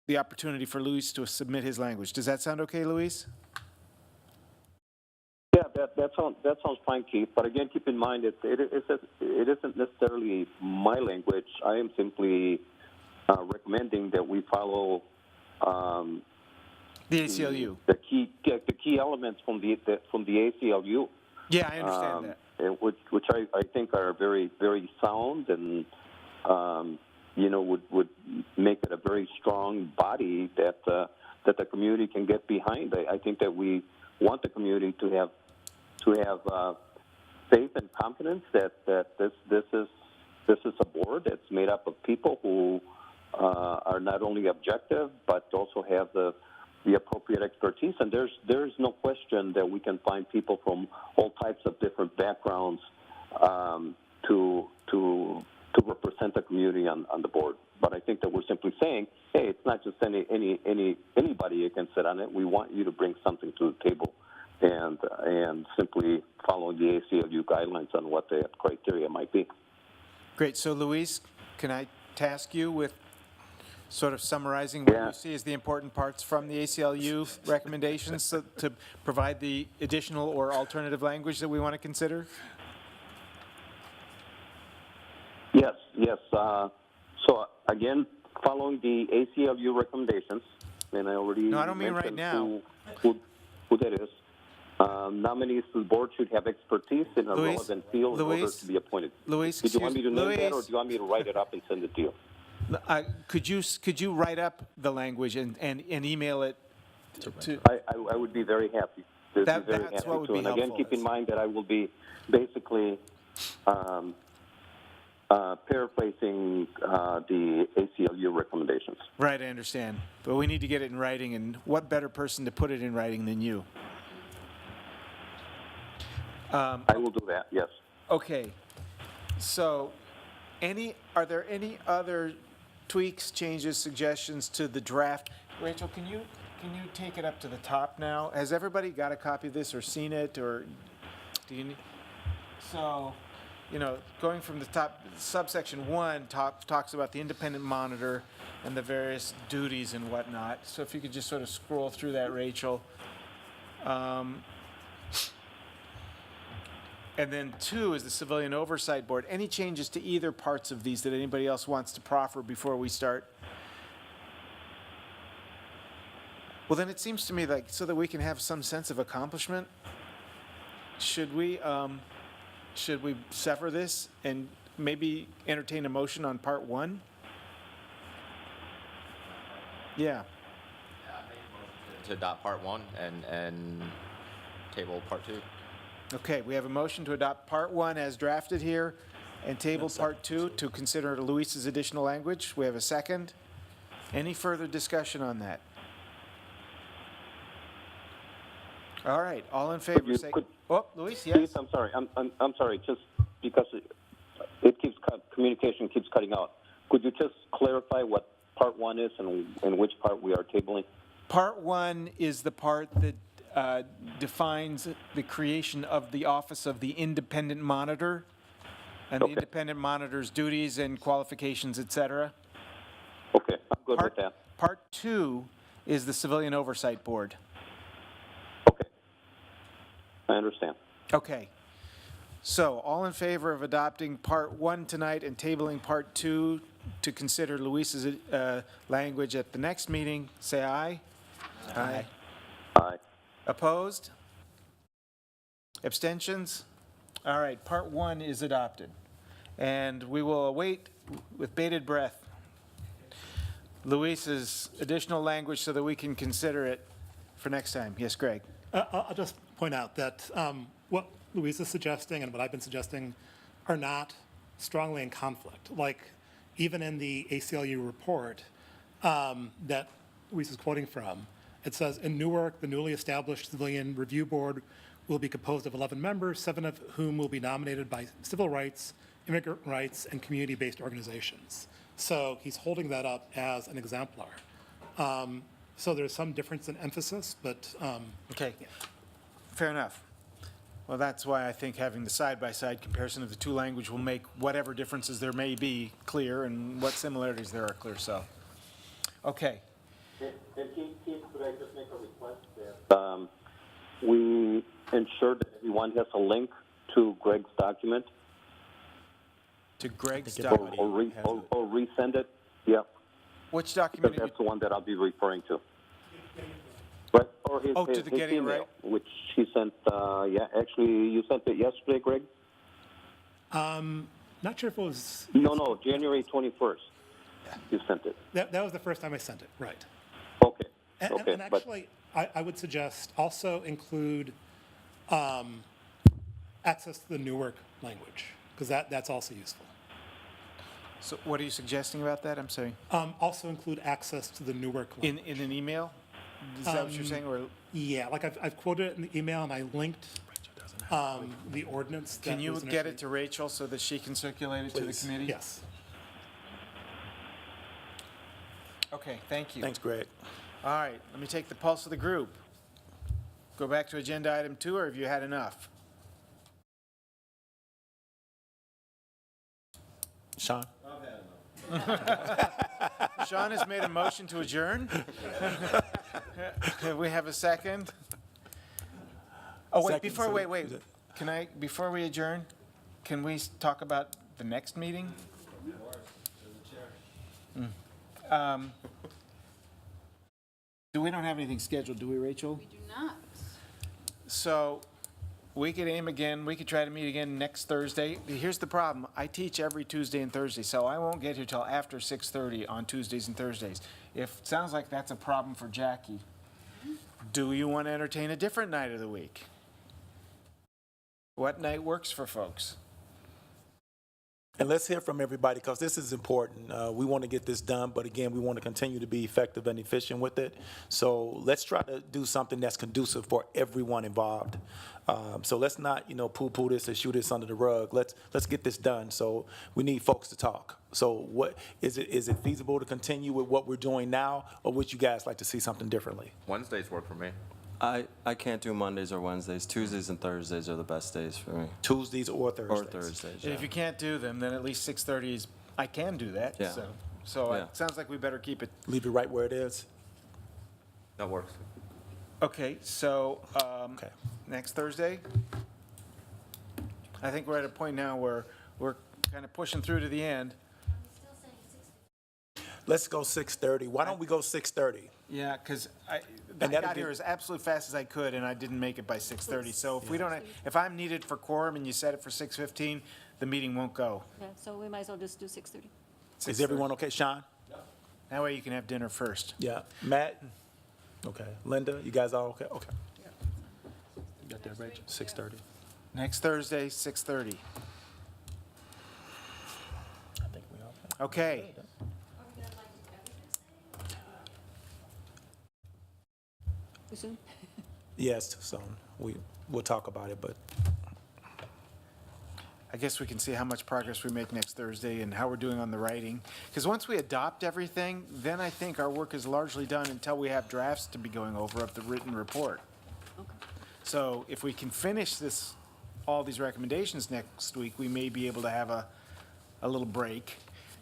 the opportunity for Luis to submit his language. Does that sound okay, Luis? Yeah, that sounds fine, Keith. But again, keep in mind it isn't necessarily my language. I am simply recommending that we follow the ACLU. The key elements from the ACLU. Yeah, I understand that. Which I think are very, very sound and would make it a very strong body that the community can get behind. I think that we want the community to have faith and confidence that this is a board that's made up of people who are not only objective but also have the appropriate expertise. And there's no question that we can find people from all types of different backgrounds to represent the community on the board. But I think that we're simply saying, hey, it's not just anybody who can sit on it. We want you to bring something to the table, and simply follow the ACLU guidelines on what the criteria might be. Great. So, Luis, can I task you with sort of summarizing what you see as the important parts from the ACLU recommendations to provide the additional or alternative language that we want to consider? Yes. So again, following the ACLU recommendations, and I already No, I don't mean right now. Who that is. Nominees to the board should have expertise in a relevant field in order to be appointed. Luis, do you want me to name that, or do you want me to write it up and send it to you? Could you write up the language and email it to? I would be very happy. That's what would be helpful. And again, keep in mind that I will be basically paraphrasing the ACLU recommendations. Right, I understand. But we need to get it in writing, and what better person to put it in writing than you? I will do that, yes. Okay. So, are there any other tweaks, changes, suggestions to the draft? Rachel, can you take it up to the top now? Has everybody got a copy of this or seen it, or do you need? So, going from the top, subsection 1 talks about the independent monitor and the various duties and whatnot. So if you could just sort of scroll through that, Rachel. And then 2 is the Civilian Oversight Board. Any changes to either parts of these that anybody else wants to proffer before we start? Well, then it seems to me like so that we can have some sense of accomplishment, should we sever this and maybe entertain a motion on part 1? Yeah. To adopt part 1 and table part 2. Okay, we have a motion to adopt part 1 as drafted here and table part 2 to consider Luis's additional language. We have a second. Any further discussion on that? All right, all in favor say, Luis, yes? Please, I'm sorry. I'm sorry, just because communication keeps cutting out. Could you just clarify what part 1 is and which part we are tabling? Part 1 is the part that defines the creation of the Office of the Independent Monitor and the Okay. independent monitor's duties and qualifications, et cetera. Okay, I'm good with that. Part 2 is the Civilian Oversight Board. Okay. I understand. Okay. So, all in favor of adopting Part 1 tonight and tabling Part 2 to consider Luis's language at the next meeting, say aye. Aye. Aye. Opposed? Abstentions? All right, Part 1 is adopted. And we will await with bated breath Luis's additional language so that we can consider it for next time. Yes, Greg? I'll just point out that what Louise is suggesting and what I've been suggesting are not strongly in conflict. Like, even in the ACLU report that Louise is quoting from, it says, in Newark, the newly established Civilian Review Board will be composed of 11 members, 7 of whom will be nominated by civil rights, immigrant rights, and community-based organizations. So he's holding that up as an exemplar. So there's some difference in emphasis, but Okay, fair enough. Well, that's why I think having the side-by-side comparison of the two language will make whatever differences there may be clear and what similarities there are clear, so. Okay, And Keith, could I just make a request that we ensure that everyone has a link to Greg's document to Greg's or document. or resend it? Yeah, Which because document? that's the one that I'll be referring to. Right, or his, Oh, to his, the his Getting It email, Right? which he sent, yeah, actually, you sent it yesterday, Greg? not sure if it was, No, January 21st. You sent it. that was the first time I sent it, right. Okay, And okay, and but actually, I would suggest also include access to the Newark language, because that's also useful. So what are you suggesting about that? I'm sorry. Also include access to the Newark language. In an email? Is that what you're saying, or? Yeah, like I've quoted it in the email and I linked the ordinance. Can that you was get it initially- to Rachel so that she can circulate it to the Please. committee? Yes. Okay, thank you. Thanks, Greg. All right, let me take the pulse of the group. Go back to agenda item 2, or have you had enough? Sean? Sean has made a motion to adjourn. We have a second. Oh, wait, Second, before, so- wait. Can I, before we adjourn, can we talk about the next meeting? We don't have anything scheduled, do we, Rachel? We do not. So we could aim again, we could try to meet again next Thursday. Here's the problem, I teach every Tuesday and Thursday, so I won't get here till after 6:30 on Tuesdays and Thursdays. If, it sounds like that's a problem for Jackie, do you want to entertain a different night of the week? What night works for folks? And let's hear from everybody, because this is important. We want to get this done, but again, we want to continue to be effective and efficient with it. So let's try to do something that's conducive for everyone involved. So let's not, poo-poo this or shoot this under the rug. Let's get this done. So we need folks to talk. So what is it feasible to continue with what we're doing now, or would you guys like to see something differently? Wednesdays work for me. I can't do Mondays or Wednesdays. Tuesdays and Thursdays are the best days for me. Tuesdays or Thursdays? Or Thursdays, And yeah. if you can't do them, then at least 6:30 is, I can do that. Yeah. So Yeah. it sounds like we better keep it. Leave it right where it is? That works. Okay, so Okay. next Thursday? I think we're at a point now where we're kind of pushing through to the end. Let's go 6:30. Why don't we go 6:30? Yeah, because I that'll got be- here as absolutely fast as I could, and I didn't make it by 6:30. So if we don't, if I'm needed for quorum and you set it for 6:15, the meeting won't go. Yeah, so we might as well just do 6:30. Is everyone okay? Sean? That way you can have dinner first. Yeah. Matt? Okay. Linda, you guys all okay? Okay. You got that, Rachel? 6:30. Next Thursday, 6:30. I think we all. Okay. Too soon? Yes, so we'll talk about it, but I guess we can see how much progress we make next Thursday and how we're doing on the writing. Because once we adopt everything, then I think our work is largely done until we have drafts to be going over of the written report. Okay. So if we can finish this, all these recommendations next week, we may be able to have a little break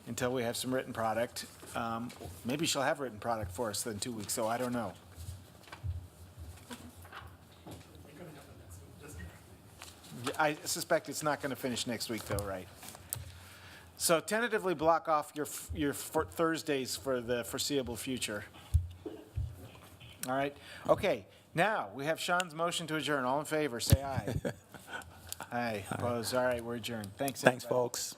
until we have some written product. Maybe she'll have written product for us in 2 weeks, so I don't know. I suspect it's not going to finish next week, though, right? So tentatively block off your Thursdays for the foreseeable future. All right? Okay, now we have Sean's motion to adjourn. All in favor, say aye. Aye, opposed. All right, we're adjourned. Thanks, Thanks, everybody. folks.